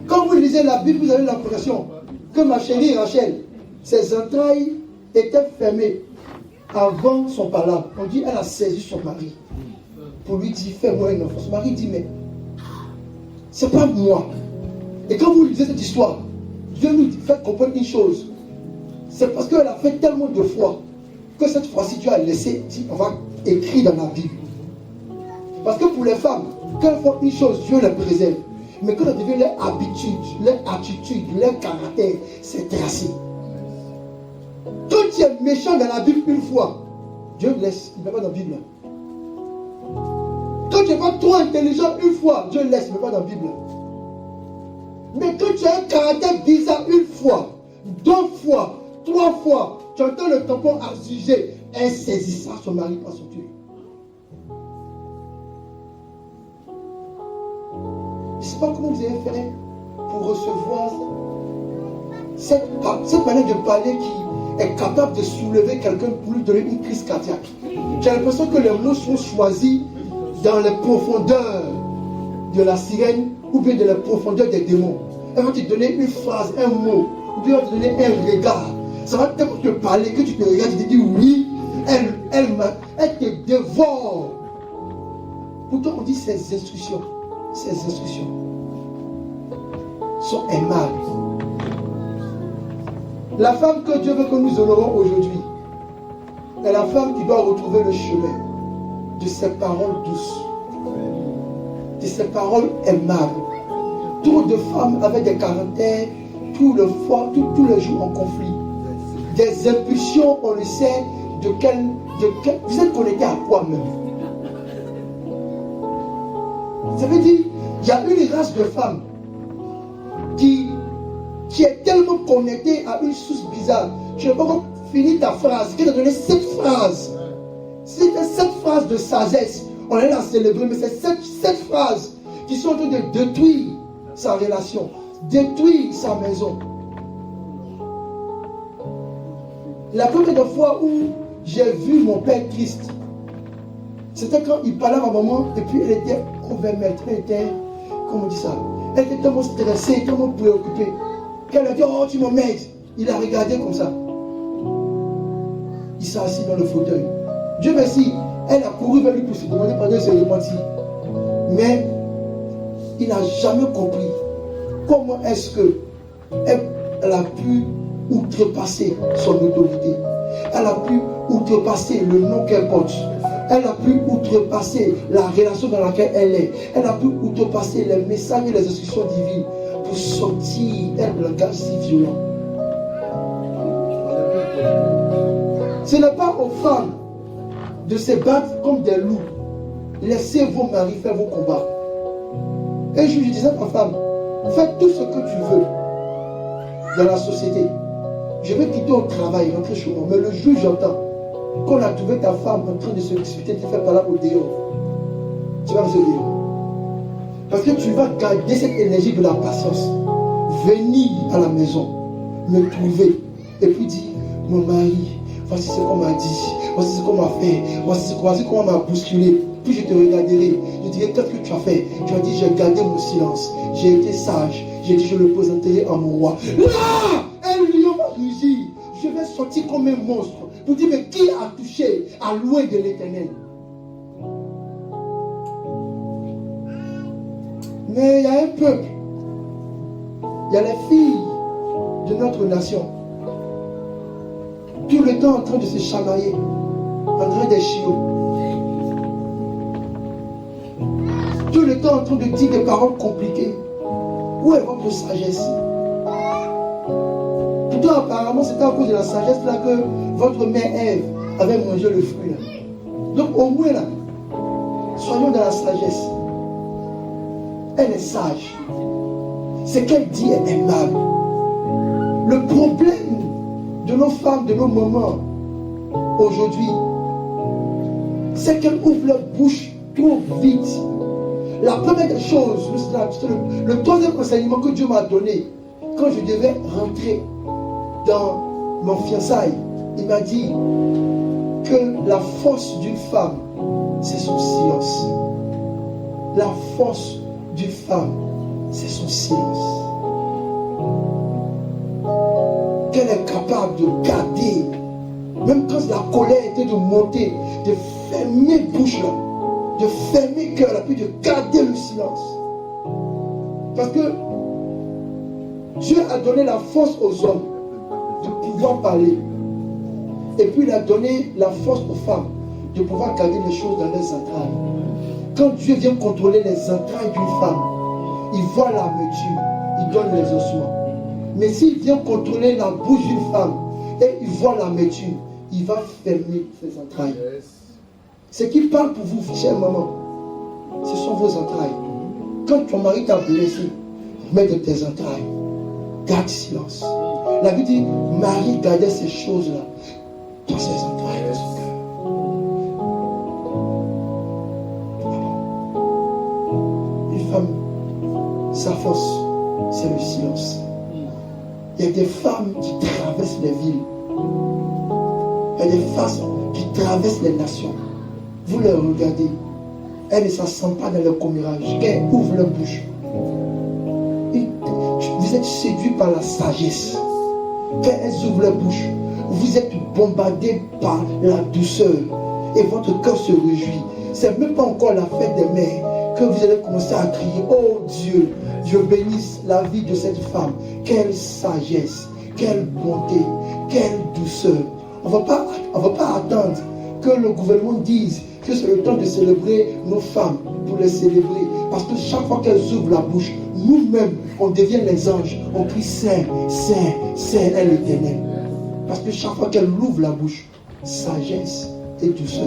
quand vous lisez la Bible, vous avez l'impression que ma chérie Rachel, ses entrailles étaient fermées avant son palabre. On dit elle a saisi son mari pour lui dire fais-moi un enfant. Son mari dit mais c'est pas moi. Et quand vous lisez cette histoire, Dieu nous fait comprendre une chose. C'est parce qu'elle a fait tellement de fois que cette fois-ci Dieu a laissé, on va écrire dans la Bible. Parce que pour les femmes, quand elles font une chose, Dieu les préserve. Mais quand elles deviennent leur habitude, leur attitude, leur caractère, c'est tracé. Quand tu es méchant dans la Bible une fois, Dieu laisse, il ne met pas dans la Bible. Quand tu n'es pas trop intelligent une fois, Dieu laisse, il ne met pas dans la Bible. Mais quand tu as un caractère bizarre une fois, 2 fois, 3 fois, tu entends le tampon assujet, elle saisissera son mari par son Dieu. Je ne sais pas comment vous avez fait pour recevoir cette manière de parler qui est capable de soulever quelqu'un pour lui donner une crise cardiaque. J'ai l'impression que les mots sont choisis dans les profondeurs de la sirène ou bien de la profondeur des démons. Elle va te donner une phrase, un mot, ou bien elle va te donner un regard. Ça va tellement te parler que tu te regardes et tu te dis oui, elle te dévore. Pourtant on dit ces instructions sont aimables. La femme que Dieu veut que nous honorons aujourd'hui est la femme qui doit retrouver le chemin. de ses paroles douces, de ses paroles aimables. Trop de femmes avec des caractères tous les jours en conflit. Des impulsions, on le sait, vous êtes connecté à quoi même? Ça veut dire, il y a une race de femmes qui est tellement connectée à une source bizarre. Je n'ai pas encore fini ta phrase, qui t'a donné 7 phrases. C'était 7 phrases de sagesse. On est là à célébrer, mais c'est 7 phrases qui sont en train de détruire sa relation, détruire sa maison. La première fois où j'ai vu mon père triste, c'était quand il parlait à ma maman et puis elle était convertie, elle était, comment on dit ça, elle était tellement stressée, tellement préoccupée, qu'elle a dit, oh tu m'emmènes. Il a regardé comme ça. Il s'est assis dans le fauteuil. Dieu merci, elle a couru vers lui pour se demander pendant ses repentis. Mais il n'a jamais compris comment est-ce qu'elle a pu outrepasser son autorité. Elle a pu outrepasser le nom qu'elle porte. Elle a pu outrepasser la relation dans laquelle elle est. Elle a pu outrepasser les messages et les instructions divines pour sortir un langage si violent. Ce n'est pas aux femmes de se battre comme des loups. Laissez vos maris faire vos combats. Et je disais à ma femme, fais tout ce que tu veux dans la société. Je vais quitter au travail, rentrer chez moi. Mais le jour où j'entends qu'on a trouvé ta femme en train de se disputer, de faire par là au dehors, tu vas me dire. Parce que tu vas garder cette énergie de la patience. Venir à la maison, me trouver, et puis dire, mon mari, voici ce qu'on m'a dit, voici ce qu'on m'a fait, voici comment on m'a bousculé. Puis je te regarderai, je dirai, qu'est-ce que tu as fait? Tu as dit, j'ai gardé mon silence, j'ai été sage, j'ai dit, je le présenterai à mon roi. Là, un lion va rugir, je vais sortir comme un monstre pour dire, mais qui a touché à loin de l'Éternel? Mais il y a un peuple, il y a les filles de notre nation, tout le temps en train de se chamailler, en train de chiots, tout le temps en train de dire des paroles compliquées. Où est votre sagesse? Pourtant, apparemment, c'était à cause de la sagesse là que votre mère Ève avait mangé le fruit là. Donc, au moins là, soyons dans la sagesse. Elle est sage. Ce qu'elle dit est aimable. Le problème de nos femmes, de nos mamans aujourd'hui, c'est qu'elles ouvrent leur bouche trop vite. La première des choses, le troisième enseignement que Dieu m'a donné, quand je devais rentrer dans mon fiançailles, il m'a dit que la force d'une femme, c'est son silence. La force d'une femme, c'est son silence. Qu'elle est capable de garder, même quand la colère était de monter, de fermer bouche là, de fermer cœur là, puis de garder le silence. Parce que Dieu a donné la force aux hommes de pouvoir parler. Et puis il a donné la force aux femmes de pouvoir garder les choses dans leurs entrailles. Quand Dieu vient contrôler les entrailles d'une femme, il voit l'amertume, il donne les ossements. Mais s'il vient contrôler la bouche d'une femme et il voit l'amertume, il va fermer ses entrailles. Ce qui parle pour vous, chère maman, ce sont vos entrailles. Quand ton mari t'a blessé, mets de tes entrailles. Garde silence. La Bible dit, Marie gardait ces choses-là dans ses entrailles, dans son cœur. Une femme, sa force, c'est le silence. Il y a des femmes qui traversent les villes. Il y a des femmes qui traversent les nations. Vous les regardez. Elles ne s'assentent pas dans leur commérage. Elles ouvrent leur bouche. Vous êtes séduits par la sagesse. Quand elles ouvrent leur bouche, vous êtes bombardés par la douceur. Et votre cœur se réjouit. C'est même pas encore la fête des mères que vous allez commencer à crier, oh Dieu, Dieu bénisse la vie de cette femme. Quelle sagesse, quelle bonté, quelle douceur. On ne va pas attendre que le gouvernement dise que c'est le temps de célébrer nos femmes, pour les célébrer. Parce que chaque fois qu'elles ouvrent la bouche, nous-mêmes, on devient les anges. On crie Saint, Saint, Saint est l'Éternel. Parce que chaque fois qu'elles ouvrent la bouche, sagesse et douceur.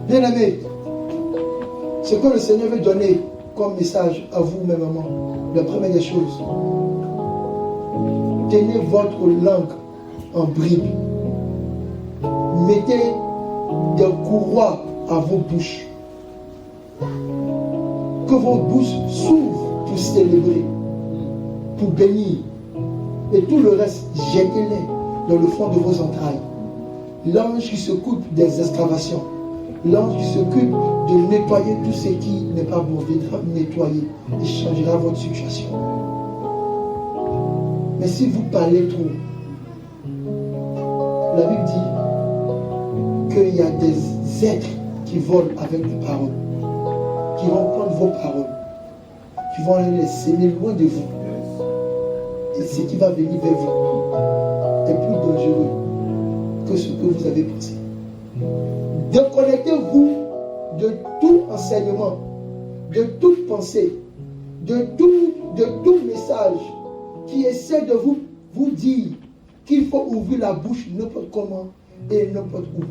Bien aimé, ce que le Seigneur veut donner comme message à vous, mes mamans, la première des choses, tenez votre langue en bride. Mettez des courroies à vos bouches. Que vos bouches s'ouvrent pour célébrer, pour bénir. Et tout le reste, jetez-les dans le fond de vos entrailles. L'ange qui s'occupe des excavations, l'ange qui s'occupe de nettoyer tout ce qui n'est pas bon, viendra nettoyer et changera votre situation. Mais si vous parlez trop, la Bible dit qu'il y a des êtres qui volent avec les paroles, qui vont prendre vos paroles, qui vont aller les semer loin de vous. Et ce qui va venir vers vous est plus dangereux que ce que vous avez pensé. Déconnectez-vous de tout enseignement, de toute pensée, de tout message qui essaie de vous dire qu'il faut ouvrir la bouche n'importe comment et n'importe où.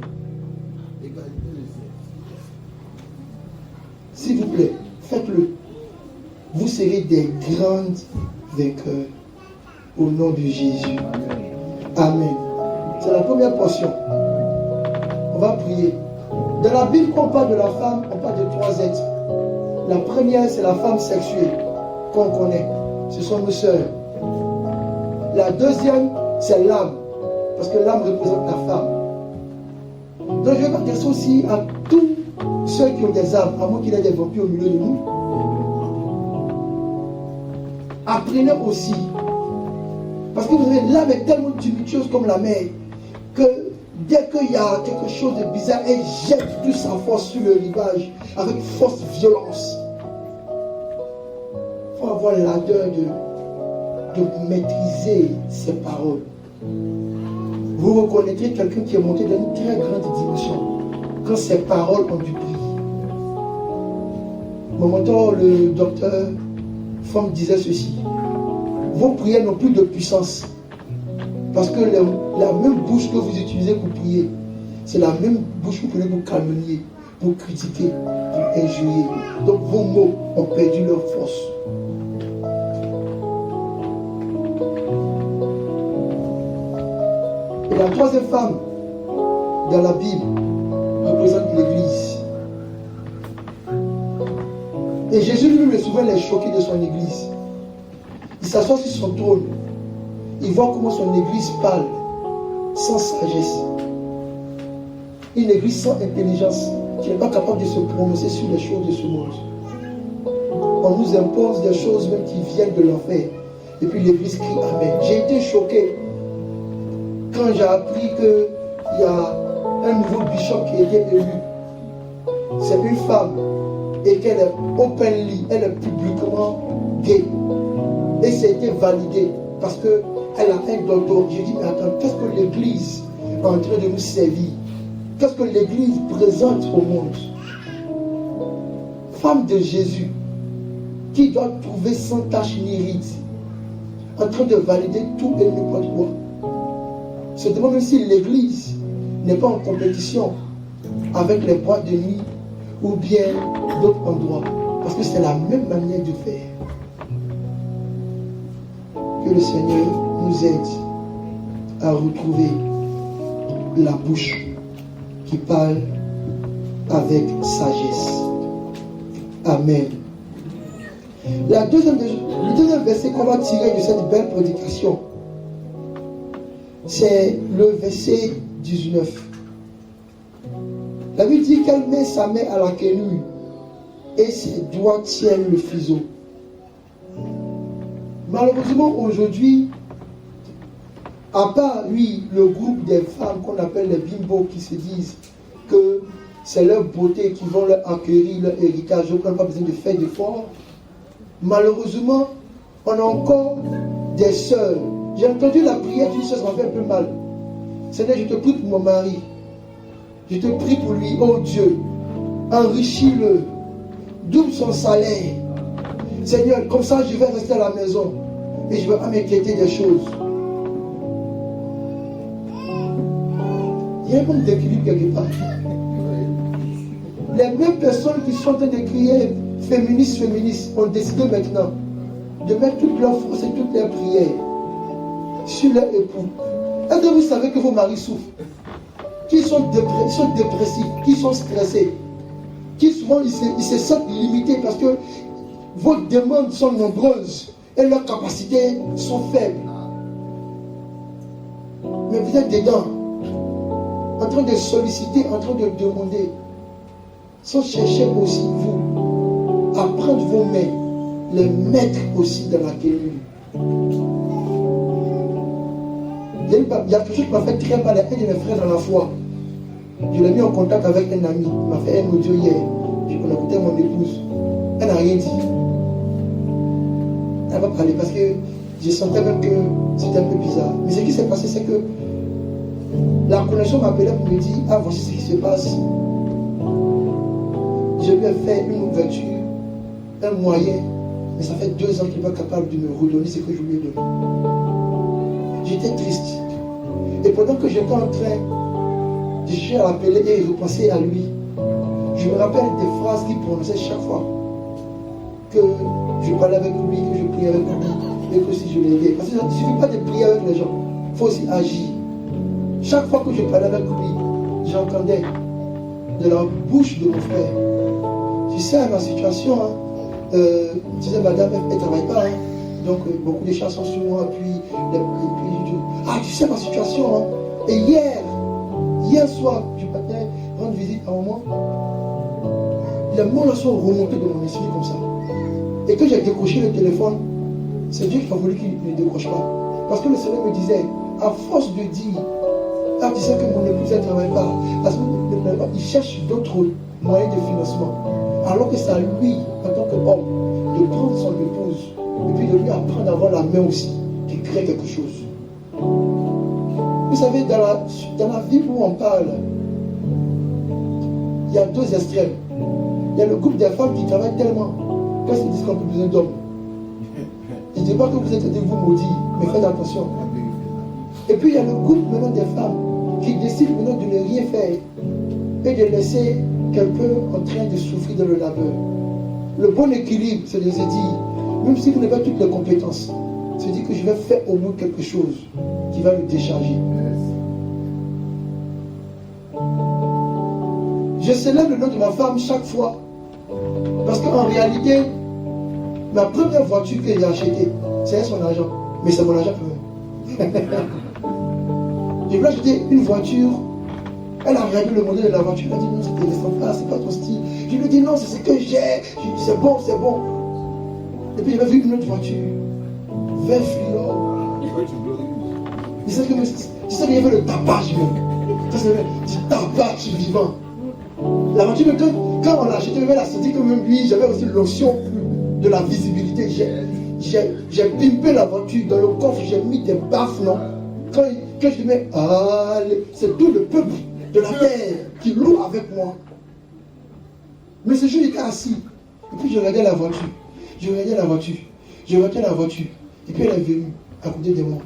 S'il vous plaît, faites-le. Vous serez des grandes vainqueurs au nom de Jésus. Amen. C'est la première portion. On va prier. Dans la Bible, quand on parle de la femme, on parle de trois êtres. La première, c'est la femme sexuelle qu'on connaît. Ce sont nos sœurs. La deuxième, c'est l'âme. Parce que l'âme représente la femme. Donc je vais m'adresser aussi à tous ceux qui ont des âmes, à moins qu'il y ait des vampires au milieu de nous. Apprenez aussi. Parce que vous savez, l'âme est tellement tumultueuse comme la mer que dès qu'il y a quelque chose de bizarre, elle jette toute sa force sur le rivage avec force violence. Il faut avoir l'ardeur de maîtriser ses paroles. Vous reconnaîtrez quelqu'un qui est monté dans une très grande dimension quand ses paroles ont du prix. Momentant, le docteur Femme disait ceci: vos prières n'ont plus de puissance parce que la même bouche que vous utilisez pour prier, c'est la même bouche que vous prenez pour calomnier, pour critiquer, pour injurier. Donc vos mots ont perdu leur force. Et la troisième femme dans la Bible représente l'Église. Et Jésus lui-même est souvent les choqué de son Église. Il s'assoit sur son trône. Il voit comment son Église parle sans sagesse. Une Église sans intelligence qui n'est pas capable de se prononcer sur les choses de ce monde. On nous impose des choses même qui viennent de l'enfer. Et puis l'Église crie Amen. J'ai été choqué quand j'ai appris qu'il y a un nouveau bishop qui a été élu. C'est une femme et qu'elle est openly, elle est publiquement gay. Et ça a été validé parce qu'elle a un doctorat. J'ai dit, mais attends, qu'est-ce que l'Église est en train de nous servir? Qu'est-ce que l'Église présente au monde? Femme de Jésus, qui doit trouver sans tache ni ride, en train de valider tout et n'importe quoi. Se demande même si l'Église n'est pas en compétition avec les boîtes de nuit ou bien d'autres endroits. Parce que c'est la même manière de faire. Que le Seigneur nous aide à retrouver la bouche qui parle avec sagesse. Amen. Le deuxième verset qu'on va tirer de cette belle prédication, c'est le verset 19. La Bible dit qu'elle met sa main à la quenouille et ses doigts tiennent le fuseau. Malheureusement, aujourd'hui, à part, le groupe des femmes qu'on appelle les bimbos qui se disent que c'est leur beauté qui vont leur acquérir leur héritage, donc on n'a pas besoin de faire d'efforts. Malheureusement, on a encore des sœurs. J'ai entendu la prière d'une sœur, ça m'a fait un peu mal. Seigneur, je te prie pour mon mari. Je te prie pour lui, oh Dieu. Enrichis-le. Double son salaire. Seigneur, comme ça, je vais rester à la maison. Et je ne vais pas m'inquiéter des choses. Il y a un manque d'équilibre quelque part. Les mêmes personnes qui sont en train de crier féministes ont décidé maintenant de mettre toute leur force et toutes leurs prières sur leur époux. Est-ce que vous savez que vos maris souffrent? Qui sont dépressifs, qui sont stressés, qui souvent ils se sentent limités parce que vos demandes sont nombreuses et leurs capacités sont faibles. Mais vous êtes dedans, en train de solliciter, en train de demander, sans chercher aussi vous à prendre vos mains, les mettre aussi dans la quenouille. Il y a quelque chose qui m'a fait très mal à un de mes frères dans la foi. Je l'ai mis en contact avec un ami. Il m'a fait un audio hier. On a écouté mon épouse. Elle n'a rien dit. Elle va parler parce que je sentais même que c'était un peu bizarre. Mais ce qui s'est passé, c'est que la connexion m'appelait pour me dire, ah, voici ce qui se passe. Je lui ai fait une ouverture, un moyen, mais ça fait 2 ans qu'il n'est pas capable de me redonner ce que je lui ai donné. J'étais triste. Et pendant que j'étais en train de chercher à l'appeler et repenser à lui, je me rappelle des phrases qu'il prononçait chaque fois que je parlais avec lui, que je priais avec lui, et que si je l'aidais. Parce qu'il ne suffit pas de prier avec les gens, il faut aussi agir. Chaque fois que je parlais avec lui, j'entendais de la bouche de mon frère, tu sais, ma situation, tu sais, madame, elle ne travaille pas, donc beaucoup de choses sont sur moi, puis tu sais ma situation, et hier soir, je partais rendre visite à un moment, les mots là sont remontés de mon esprit comme ça. Et quand j'ai décroché le téléphone, c'est Dieu qui a voulu qu'il ne décroche pas. Parce que le Seigneur me disait, à force de dire, ah, tu sais que mon épouse ne travaille pas, parce qu'il cherche d'autres moyens de financement. Alors que c'est à lui, en tant qu'homme, de prendre son épouse et puis de lui apprendre à avoir la main aussi, qui crée quelque chose. Vous savez, dans la vie où on parle, il y a 2 extrêmes. Il y a le groupe des femmes qui travaillent tellement qu'elles se disent qu'on a plus besoin d'hommes. Je ne dis pas que vous êtes de vous maudits, mais faites attention. Et puis il y a le groupe maintenant des femmes qui décident maintenant de ne rien faire et de laisser quelqu'un en train de souffrir dans le labeur. Le bon équilibre, c'est de se dire, même si vous n'avez pas toutes les compétences, se dire que je vais faire au moins quelque chose qui va le décharger. Je célèbre le nom de ma femme chaque fois parce qu'en réalité, ma première voiture que j'ai achetée, c'est son argent, mais c'est mon argent quand même. Je voulais acheter une voiture. Elle a regardé le modèle de la voiture. Elle a dit non, c'était pas, c'est pas ton style. Je lui ai dit non, c'est ce que j'ai. Je lui ai dit c'est bon, c'est bon. Et puis j'avais vu une autre voiture. Vert fluo. Tu sais qu'il y avait le tapage même. Du tapage vivant. La voiture, quand on l'a achetée, elle a senti que même lui, j'avais aussi l'option de la visibilité. J'ai pimpé la voiture dans le coffre, j'ai mis des baffes, non. Quand je mets, c'est tout le peuple de la terre qui loue avec moi. Mais ce jour, il était assis. Et puis je regardais la voiture. Je regardais la voiture. Et puis elle est venue à côté de moi.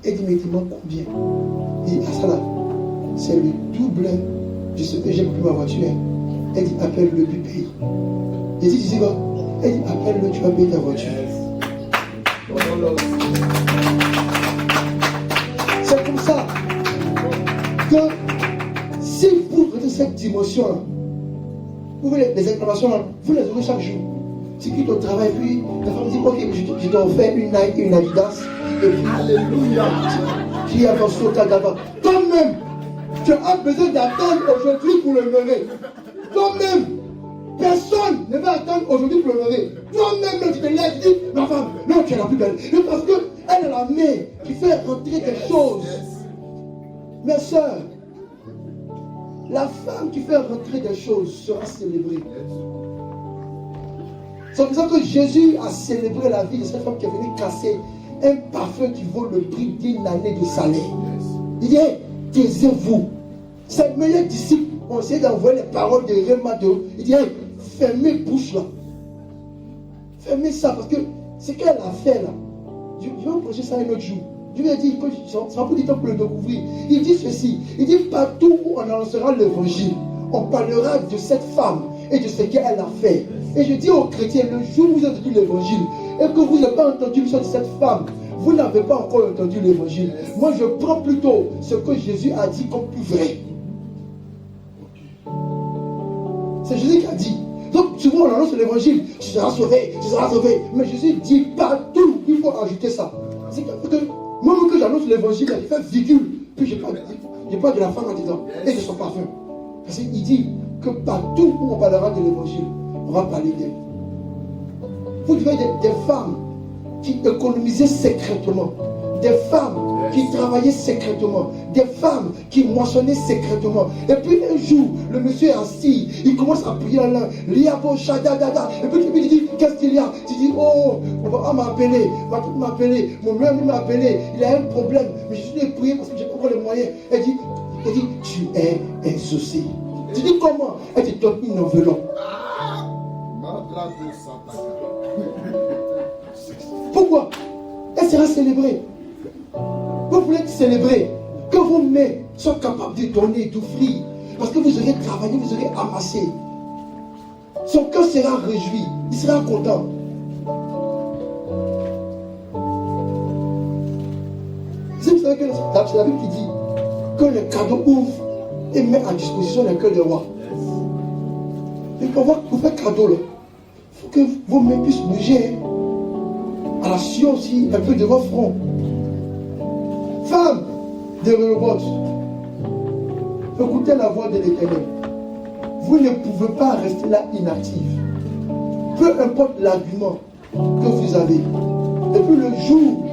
Elle dit, mais tu manques combien? Et à ça là, c'est le double de ce que j'ai pour ma voiture. Elle dit, appelle-le, puis paye. J'ai dit, tu sais quoi? Elle dit, appelle-le, tu vas payer ta voiture. C'est comme ça que si vous faites cette dimension-là, vous voulez les exclamations-là, vous les aurez chaque jour. Tu quittes ton travail, puis ta femme dit, ok, je t'en fais une Nike, une Adidas, et puis, alléluia, qui a ton saut à d'abord. Toi-même, tu as besoin d'attendre aujourd'hui pour le lever. Toi-même, personne ne va attendre aujourd'hui pour le lever. Toi-même, tu te lèves, tu dis, ma femme, non, tu es la plus belle. Mais parce qu'elle est la main qui fait rentrer des choses. Mes soeurs, la femme qui fait rentrer des choses sera célébrée. C'est pour ça que Jésus a célébré la vie de cette femme qui est venue casser un parfum qui vaut le prix d'une année de salaire. Il dit, hey, taisez-vous. Ses meilleurs disciples ont essayé d'envoyer les paroles de Rémado. Il dit, hey, fermez bouche là. Fermez ça, parce que ce qu'elle a fait là, je vais vous prêcher ça un autre jour. Je lui ai dit que ça va pas du temps pour le découvrir. Il dit ceci, il dit partout où on annoncera l'évangile, on parlera de cette femme et de ce qu'elle a fait. Et je dis aux chrétiens, le jour où vous avez entendu l'évangile et que vous n'avez pas entendu l'histoire de cette femme, vous n'avez pas encore entendu l'évangile. Moi je prends plutôt ce que Jésus a dit comme plus vrai. C'est Jésus qui a dit. Donc souvent on annonce l'évangile, tu seras sauvé, tu seras sauvé. Mais Jésus dit partout, il faut ajouter ça. C'est que moi-même que j'annonce l'évangile, il fait virgule, puis je parle de la femme en disant, et de son parfum. Parce qu'il dit que partout où on parlera de l'évangile, on va parler d'elle. Vous devez des femmes qui économisaient secrètement, des femmes qui travaillaient secrètement, des femmes qui moissonnaient secrètement. Et puis un jour, le monsieur est assis, il commence à prier en langue, liabo shadadada. Et puis il dit, qu'est-ce qu'il y a? Tu dis, oh, on m'a appelé, ma tante m'a appelé, mon meilleur ami m'a appelé, il a un problème, mais je suis allé prier parce que j'ai pas encore les moyens. Elle dit, tu es exaucé. Tu dis comment? Elle te donne une enveloppe. Pourquoi? Elle sera célébrée. Vous voulez être célébré, que vos mains soient capables de donner, d'offrir, parce que vous aurez travaillé, vous aurez amassé. Son cœur sera réjoui, il sera content. Vous savez que c'est la Bible qui dit que le cadeau ouvre et met à disposition le cœur des rois. Et quand vous faites cadeau, il faut que vos mains puissent bouger. À la sueur aussi, un peu de votre front. Femme de Rehoboth, écoutez la voix de l'Éternel. Vous ne pouvez pas rester là inactive. Peu importe l'argument que vous avez. Et puis le jour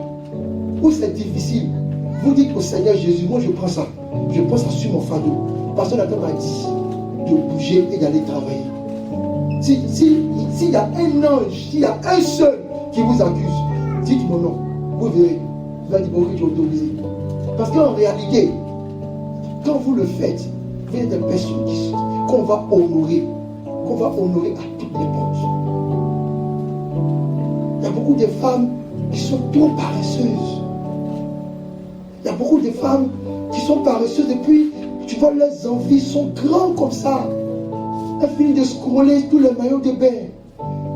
où c'est difficile, vous dites au Seigneur Jésus, moi je prends ça. Je prends ça sur mon fardeau. Parce que Nathan m'a dit de bouger et d'aller travailler. S'il y a un ange, s'il y a un seul qui vous accuse, dites mon nom. Vous verrez. Vous allez dire, ok, tu es autorisé. Parce qu'en réalité, quand vous le faites, vous êtes des personnes qu'on va honorer à toutes les portes. Il y a beaucoup de femmes qui sont trop paresseuses. Il y a beaucoup de femmes qui sont paresseuses et puis, tu vois, leurs envies sont grandes comme ça. Elles finissent de scroller tous les maillots de bain.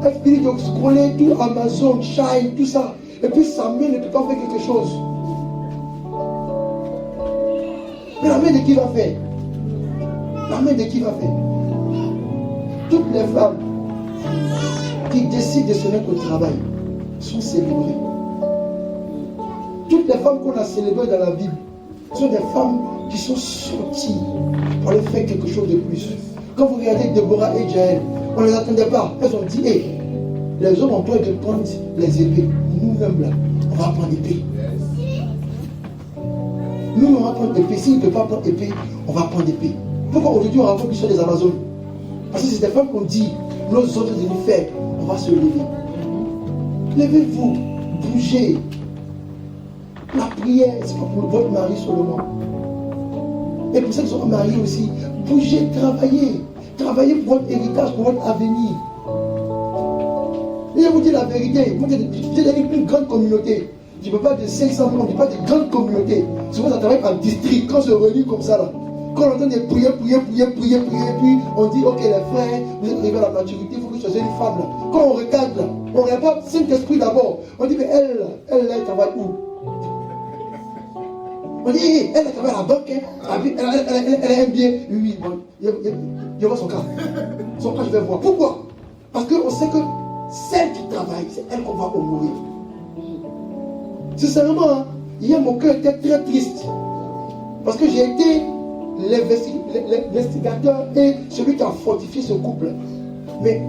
Elles finissent de scroller tout Amazon, Shine, tout ça. Et puis sa main ne peut pas faire quelque chose. Mais la main de qui va faire? La main de qui va faire? Toutes les femmes qui décident de se mettre au travail sont célébrées. Toutes les femmes qu'on a célébrées dans la Bible sont des femmes qui sont sorties pour aller faire quelque chose de plus. Quand vous regardez Déborah et Jaël, on ne les attendait pas. Elles ont dit, hey, les hommes ont peur de prendre les épées. Nous-mêmes là, on va prendre l'épée. Nous, on va prendre l'épée. S'il ne peut pas prendre l'épée, on va prendre l'épée. Pourquoi aujourd'hui on raconte l'histoire des Amazones? Parce que c'est des femmes qu'on dit, nos autres ennemis faibles, on va se lever. Levez-vous, bougez. La prière, c'est pas pour votre mari seulement. Et pour ceux qui sont mariés aussi, bougez, travaillez. Travaillez pour votre héritage, pour votre avenir. Et je vous dis la vérité, vous êtes une grande communauté. Je ne peux pas de 500 membres, je ne dis pas de grande communauté. Souvent ça travaille par district, quand on se réunit comme ça là. Quand on entend des prières, et puis on dit, ok les frères, vous êtes arrivés à la maturité, il faut que vous soyez une femme là. Quand on regarde là, on regarde pas Saint-Esprit d'abord. On dit, mais elle travaille où? On dit, elle travaille à la banque, elle aime bien. Oui, bon, je vois son cas. Son cas, je vais voir. Pourquoi? Parce qu'on sait que celle qui travaille, c'est elle qu'on va honorer. Sincèrement, hein, hier mon cœur était très triste. Parce que j'ai été l'investigateur et celui qui a fortifié ce couple. Mais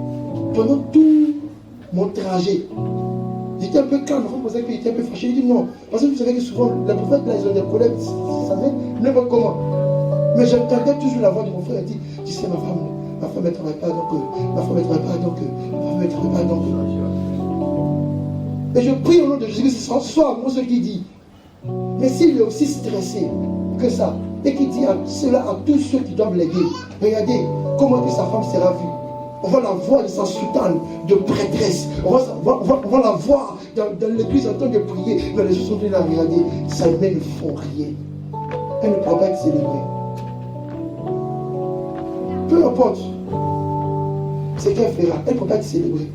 pendant tout mon trajet, j'étais un peu calme. On pensait qu'il était un peu fâché. Je dis non. Parce que vous savez que souvent, les prophètes, là, ils ont des problèmes. Ça savez, n'importe comment. Mais j'entendais toujours la voix de mon frère. Il dit, tu sais, ma femme ne travaille pas, donc. Et je prie au nom de Jésus ce soir, moi, ce qui dit, Mais s'il est aussi stressé que ça, et qu'il dit à cela à tous ceux qui doivent l'aider, regardez comment que sa femme sera vue. On va la voir dans sa soutane de prêtresse. On va la voir dans l'église en train de prier. Mais les gens sont venus la regarder. Sa mère ne font rien. Elle ne pourra pas être célébrée. Peu importe ce qu'elle fera, elle ne peut pas être célébrée.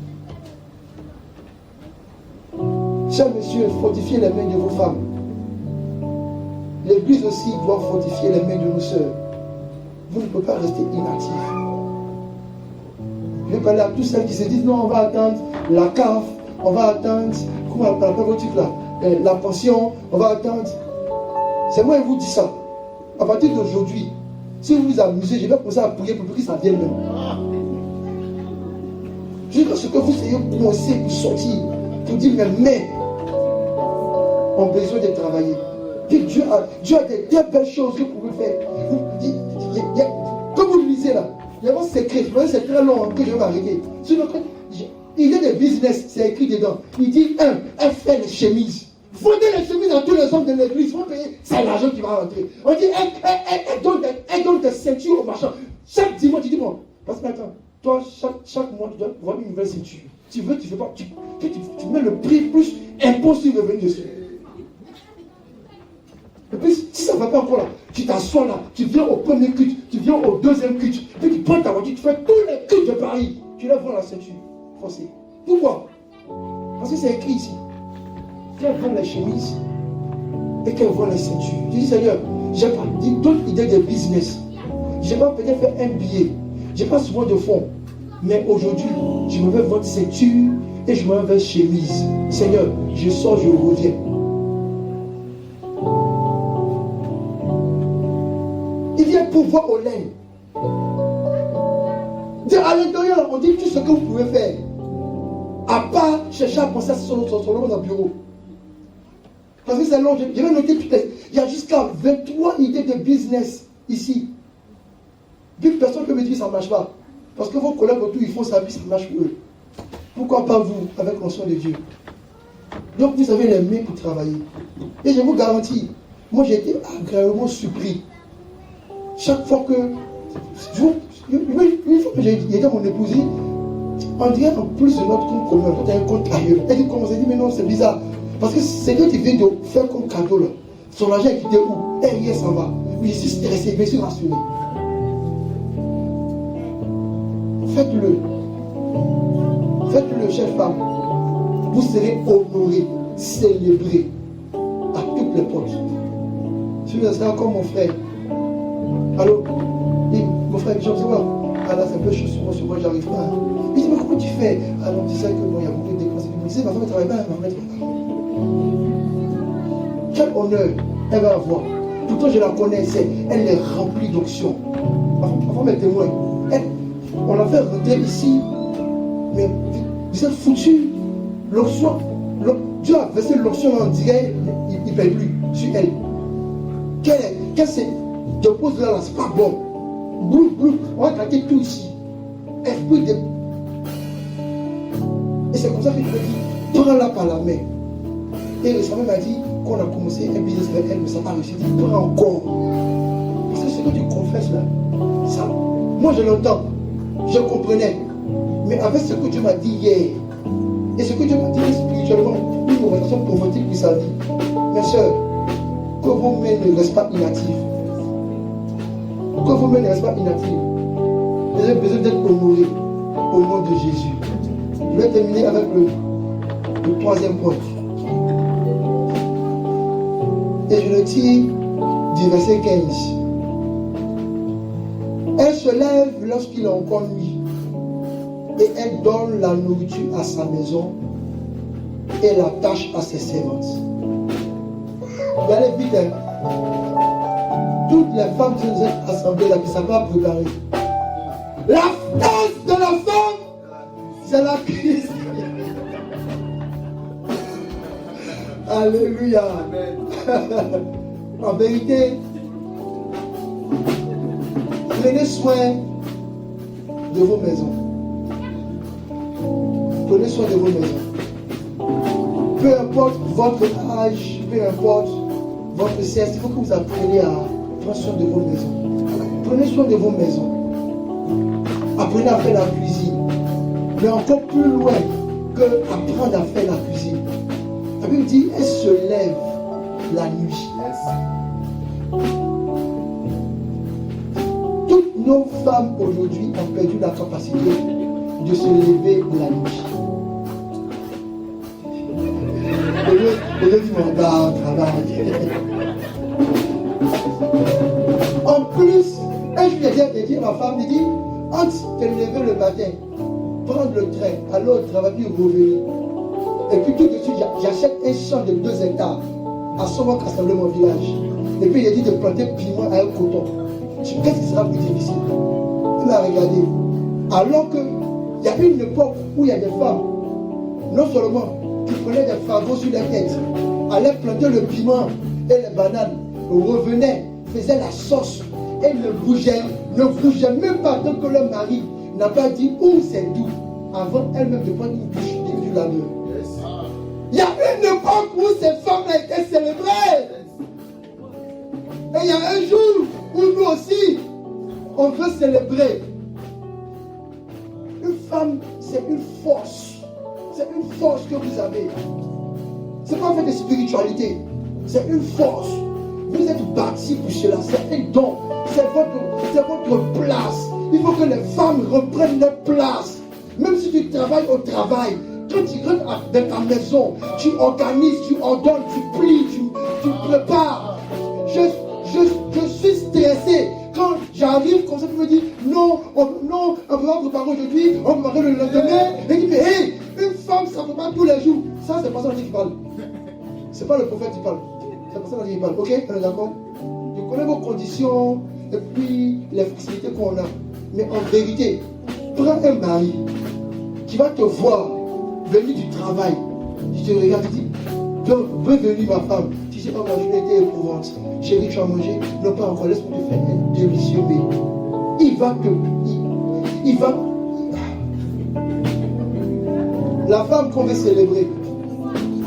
Chers messieurs, fortifiez les mains de vos femmes. L'église aussi doit fortifier les mains de nos sœurs. Vous ne pouvez pas rester inactifs. Je vais parler à tous celles qui se disent non, on va attendre la CAF, on va attendre, comment on appelle votre truc là, la pension, on va attendre. C'est moi qui vous dis ça. À partir d'aujourd'hui, si vous vous amusez, je vais commencer à prier pour que ça vienne même. Jusqu'à ce que vous ayez commencé pour sortir, pour dire mes mains ont besoin de travailler. Puis Dieu a des très belles choses que vous pouvez faire. Comme vous le lisez là, il y a un secret, c'est très long que je vais m'arrêter. Il y a des business, c'est écrit dedans. Il dit, elle fait les chemises. Vendez les chemises à tous les hommes de l'église, vous payer, c'est l'argent qui va rentrer. On dit, elle donne des ceintures au marchand. Chaque dimanche, tu dis, bon, parce que maintenant, toi, chaque mois, tu dois avoir une nouvelle ceinture. Tu veux, tu ne veux pas, tu mets le prix plus impôt sur le revenu dessus. Et puis, si ça ne va pas encore là, tu t'assois là, tu viens au premier culte, tu viens au deuxième culte, puis tu prends ta voiture, tu fais tous les cultes de Paris. Tu leur vends la ceinture. Forcée. Pourquoi? Parce que c'est écrit ici. Qu'elle vend les chemises et qu'elle vend les ceintures. Je dis, Seigneur, j'ai pas d'autres idées de business. Je n'ai pas peut-être fait un billet. Je n'ai pas souvent de fonds. Mais aujourd'hui, je me vais vendre ceinture et je me vais chemise. Seigneur, je sors, je reviens. Il vient pouvoir au laine. À l'intérieur, on dit tout ce que vous pouvez faire. À part chercher à penser à son dans le bureau. Parce que c'est long, je vais noter tout. Il y a jusqu'à 23 idées de business ici. Puis personne ne peut me dire que ça ne marche pas. Parce que vos collègues autour, ils font ça, puis ça marche pour eux. Pourquoi pas vous, avec l'onction de Dieu? Donc vous avez les mains pour travailler. Et je vous garantis, moi j'ai été agréablement surpris. Chaque fois que une fois que j'ai dit à mon épouse, on dirait en plus de notre compte commun, quand tu as un compte ailleurs. Elle dit comment? Elle dit mais non, c'est bizarre. Parce que c'est que tu viens de faire comme cadeau là. Son argent est quitté où? Et hier s'en va. Mais je suis stressé, je suis rassuré. Faites-le. Faites-le, chère femme. Vous serez honoré, célébré à toutes les portes. Si vous êtes comme mon frère. Allô? Mon frère, je ne sais pas. Ah là, c'est un peu chaud sur moi, j'arrive pas. Il dit, mais comment tu fais? Ah non, tu sais que moi, il y a beaucoup de dépenses. Il dit, ma femme ne travaille pas, ma femme ne travaille pas. Quel honneur elle va avoir. Pourtant, je la connaissais. Elle est remplie d'onction. Ma femme est témoin. On l'a fait rentrer ici. Mais vous êtes foutus. L'onction. Dieu a versé l'onction, on dirait, il ne paye plus sur elle. Qu'elle se dépose là, c'est pas bon. Bloup, on va traiter tout ici. Esprit de... Et c'est comme ça que je me dis, prends-la par la main. Et récemment m'a dit qu'on a commencé un business avec elle, mais ça n'a pas réussi. Il dit, prends encore. Parce que ce que tu confesses là, ça, moi je l'entends, je comprenais. Mais avec ce que Dieu m'a dit hier, et ce que Dieu m'a dit spirituellement, une orientation prophétique pour sa vie, mes soeurs, que vos mains ne restent pas inactives. Que vos mains ne restent pas inactives. Vous avez besoin d'être honorés au nom de Jésus. Je vais terminer avec le troisième point. Et je le tire du verset 15. Elle se lève lorsqu'il est encore nuit. Et elle donne la nourriture à sa maison et la tâche à ses servantes. Vous allez vite, hein? Toutes les femmes qui nous sont assemblées là, qui ne savent pas préparer. La force de la femme, c'est la crise. Alléluia. En vérité, prenez soin de vos maisons. Prenez soin de vos maisons. Peu importe votre âge, peu importe votre sieste, il faut que vous appreniez à prendre soin de vos maisons. Prenez soin de vos maisons. Apprenez à faire la cuisine. Mais encore plus loin que apprendre à faire la cuisine. La Bible dit, elle se lève la nuit. Toutes nos femmes aujourd'hui ont perdu la capacité de se lever la nuit. Et le dimanche, travail. En plus, un jour, j'ai dit à ma femme, il dit, entre te lever le matin, prendre le train, aller au travail, puis revenir. Et puis tout de suite, j'achète un champ de 2 hectares à Saumon Cassemblé, mon village. Et puis il a dit de planter piment à un coton. Qu'est-ce qui sera plus difficile? Il m'a regardé. Alors qu'il y a une époque où il y a des femmes, non seulement qui prenaient des fagots sur la tête, allaient planter le piment et les bananes, revenaient, faisaient la sauce et ne bougeaient même pas tant que leur mari n'a pas dit où c'est doux avant elle-même de prendre une douche du laveur. Il y a une époque où ces femmes-là étaient célébrées. Et il y a un jour où nous aussi, on veut célébrer. Une femme, c'est une force. C'est une force que vous avez. Ce n'est pas fait de spiritualité. C'est une force. Vous êtes bâtis pour cela. C'est un don. C'est votre place. Il faut que les femmes reprennent leur place. Même si tu travailles au travail, quand tu rentres dans ta maison, tu organises, tu ordonnes, tu plies, tu prépares. Je suis stressé. Quand j'arrive comme ça, tu me dis non, on peut pas préparer aujourd'hui, on peut préparer le lendemain. Et tu dis, hey, une femme, ça ne prépare tous les jours. Ça, c'est pas ça qui parle. C'est pas le prophète qui parle. C'est pas ça qui parle. Ok, on est d'accord? Je connais vos conditions et puis les facilités qu'on a. Mais en vérité, prends un mari qui va te voir venir du travail. Il te regarde et dit, veux venir ma femme. Tu sais pas, ma journée était éprouvante. Chérie, tu as mangé? Non, pas encore, laisse-moi te faire un délicieux bébé. Il va. La femme qu'on veut célébrer,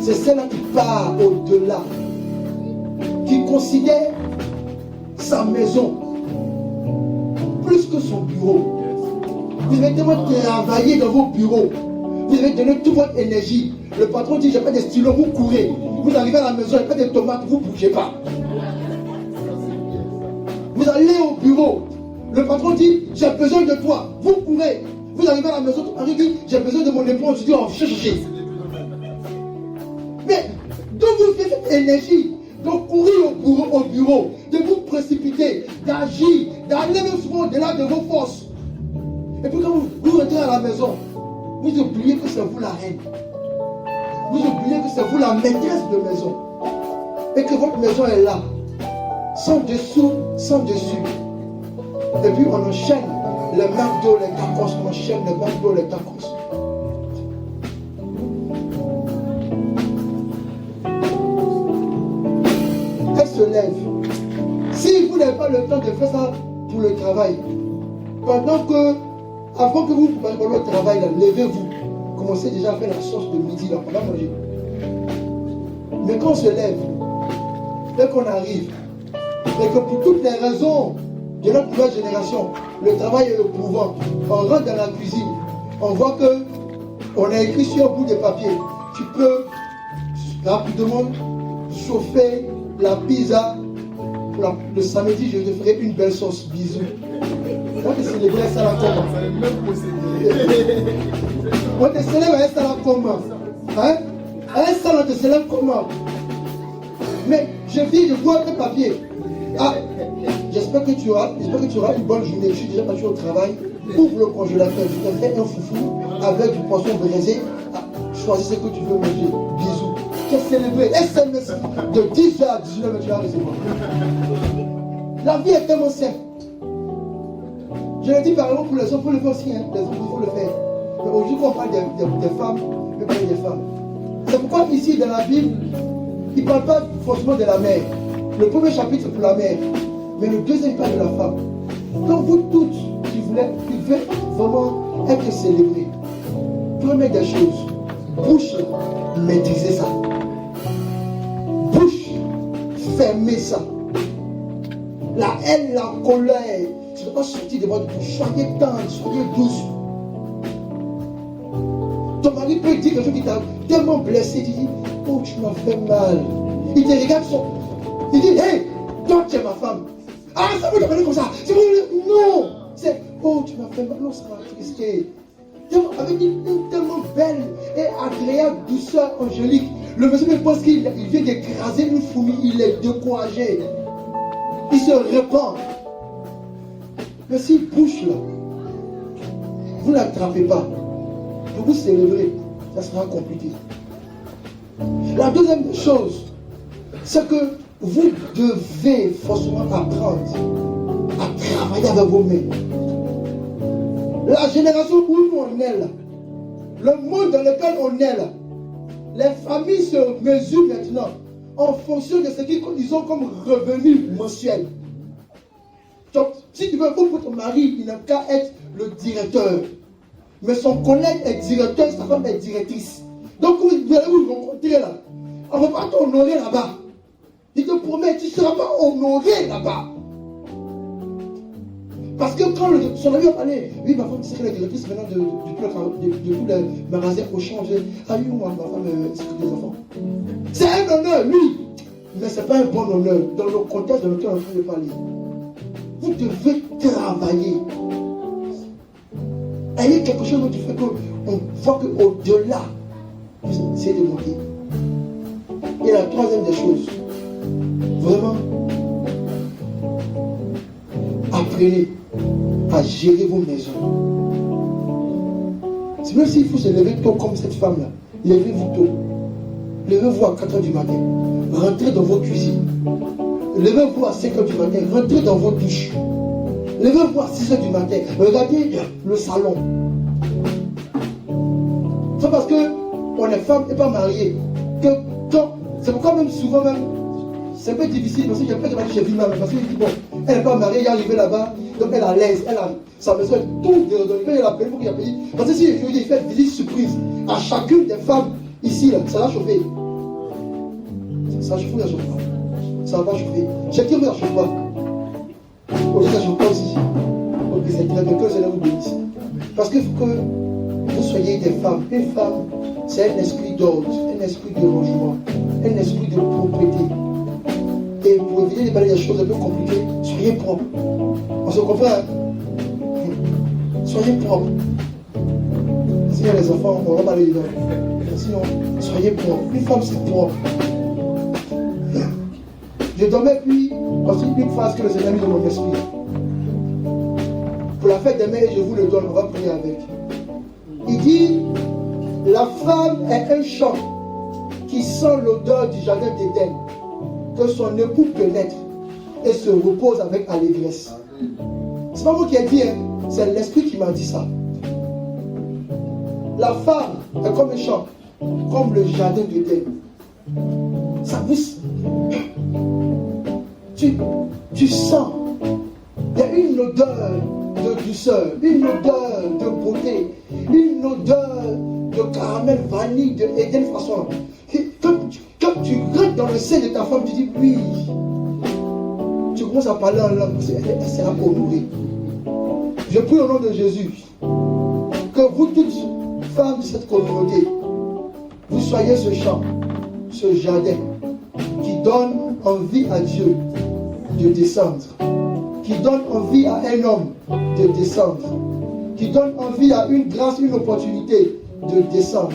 c'est celle-là qui part au-delà, qui considère sa maison plus que son bureau. Vous allez tellement travailler dans vos bureaux. Vous allez donner toute votre énergie. Le patron dit, j'ai pas de stylo, vous courez. Vous arrivez à la maison, il n'y a pas de tomates, vous ne bougez pas. Vous allez au bureau. Le patron dit, j'ai besoin de toi. Vous courez. Vous arrivez à la maison, ton mari dit, j'ai besoin de mon éponge. Tu dis, on cherche. Mais, d'où vous faites cette énergie de courir au bureau, de vous précipiter, d'agir, d'aller même souvent au-delà de vos forces. Et puis quand vous rentrez à la maison, vous oubliez que c'est vous la reine. Vous oubliez que c'est vous la maîtresse de maison. Et que votre maison est là. Sans dessous, sans dessus. Et puis on enchaîne les McDo, les tacos. On enchaîne les McDo, les tacos. Elle se lève. Si vous n'avez pas le temps de faire ça pour le travail, avant que vous preniez le travail, levez-vous. Commencez déjà à faire la sauce de midi, là, on va manger. Mais quand on se lève, dès qu'on arrive, et que pour toutes les raisons de notre nouvelle génération, le travail est éprouvant, on rentre dans la cuisine, on voit que on a écrit sur un bout de papier, tu peux rapidement chauffer la pizza. Le samedi, je te ferai une belle sauce. Bisous. On te célèbre un salacoma. On te célèbre un salacoma. Hein? Un salon te célèbre comment? Mais je vois un papier. Ah, j'espère que tu auras une bonne journée. Je suis déjà parti au travail. Ouvre le congélateur. Je te fais un foufou avec du poisson braisé. Ah, choisis ce que tu veux manger. Bisous. Tu as célébré SMS de 10h à 19h, tu vas recevoir. La vie est tellement simple. Je le dis par exemple pour les hommes, il faut le faire aussi. Hein. Les hommes, il faut le faire. Mais aujourd'hui, quand on parle des femmes, on parle des femmes. C'est pourquoi ici, dans la Bible, il ne parle pas forcément de la mère. Le premier chapitre, c'est pour la mère. Mais le deuxième parle de la femme. Donc vous toutes qui voulez vraiment être célébrées, première des choses, bouche, maîtrisez ça. Bouche, fermer ça. La haine, la colère, ça ne doit pas sortir de votre bouche. Soyez tendre, soyez douce. Ton mari peut dire quelque chose qui t'a tellement blessé. Tu dis, oh, tu m'as fait mal. Il te regarde, il dit, hey, toi, tu es ma femme. Ah, ça vous parler comme ça. Non, c'est, oh, tu m'as fait mal. Non, ça m'a attristé. Avec une tellement belle et agréable douceur angélique. Le monsieur pense qu'il vient d'écraser une fourmi, il est découragé. Il se répand. Mais s'il bouge là, vous ne l'attrapez pas. Pour vous célébrer, ça sera compliqué. La deuxième chose, c'est que vous devez forcément apprendre à travailler avec vos mains. La génération où on est là, le monde dans lequel on est là, les familles se mesurent maintenant en fonction de ce qu'ils ont comme revenu mensuel. Donc, si tu veux, pour ton mari, il n'a qu'à être le directeur. Mais son collègue est directeur, sa femme est directrice. Donc, vous allez vous rencontrer là. On ne va pas t'honorer là-bas. Il te promet, tu ne seras pas honoré là-bas. Parce que quand son ami a parlé, oui, ma femme, c'est la directrice maintenant de tous les magasins au change. Ah oui, moi, ma femme s'occupe des enfants. C'est un honneur, oui. Mais ce n'est pas un bon honneur dans le contexte dans lequel on est en train de parler. Vous devez travailler. Ayez quelque chose qui fait qu'on voit qu'au-delà, vous essayez de monter. Et la troisième des choses, vraiment, apprenez à gérer vos maisons. C'est même s'il faut se lever tôt comme cette femme-là. Levez-vous tôt. Levez-vous à 4h du matin. Rentrez dans vos cuisines. Levez-vous à 5h du matin. Rentrez dans vos douches. Levez-vous à 6h du matin. Regardez le salon. C'est parce qu'on est femme et pas mariée. C'est pourquoi même souvent même, c'est un peu difficile parce que j'ai pas de marier chez Vilma. Parce qu'il dit bon, elle n'est pas mariée, elle est arrivée là-bas. Donc elle est à l'aise. Elle a sa maison est tout dérodonnée. Quand il a payé, il faut qu'il a payé. Parce que si il fait une visite surprise à chacune des femmes ici, là, ça va chauffer. Ça va chauffer, ça chauffe pas. Ça va pas chauffer. Chacun ne chauffe pas. Au lieu de chauffer pas aussi. Donc c'est très bien que cela vous bénisse. Parce qu'il faut que vous soyez des femmes. Une femme, c'est un esprit d'ordre, un esprit de rangement, un esprit de propreté. Et pour éviter de parler des choses un peu compliquées, soyez propre. On se comprend. Soyez propre. S'il y a les enfants, on va parler dedans. Sinon, soyez propre. Une femme, c'est propre. Je dormais puis, voici une phrase que le Seigneur a mis dans mon esprit. Pour la fête des mères, je vous le donne, on va prier avec. Il dit, la femme est un champ qui sent l'odeur du jardin d'Éden, que son époux pénètre et se repose avec allégresse. C'est pas moi qui ai dit, hein, c'est l'esprit qui m'a dit ça. La femme est comme un champ, comme le jardin d'Éden. Ça pousse. Tu sens, il y a une odeur de douceur, une odeur de beauté, une odeur de caramel vanille, de Eden façon. Quand tu rentres dans le sein de ta femme, tu dis oui. Tu commences à parler en langue, elle sera honorée. Je prie au nom de Jésus que vous toutes femmes de cette communauté, vous soyez ce champ, ce jardin qui donne envie à Dieu de descendre, qui donne envie à un homme de descendre, qui donne envie à une grâce, une opportunité de descendre.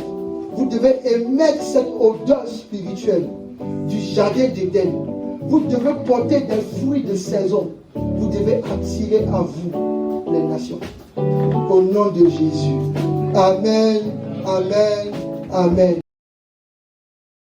Vous devez émettre cette odeur spirituelle du jardin d'Éden. Vous devez porter des fruits de saison. Vous devez attirer à vous les nations. Au nom de Jésus. Amen, amen, amen.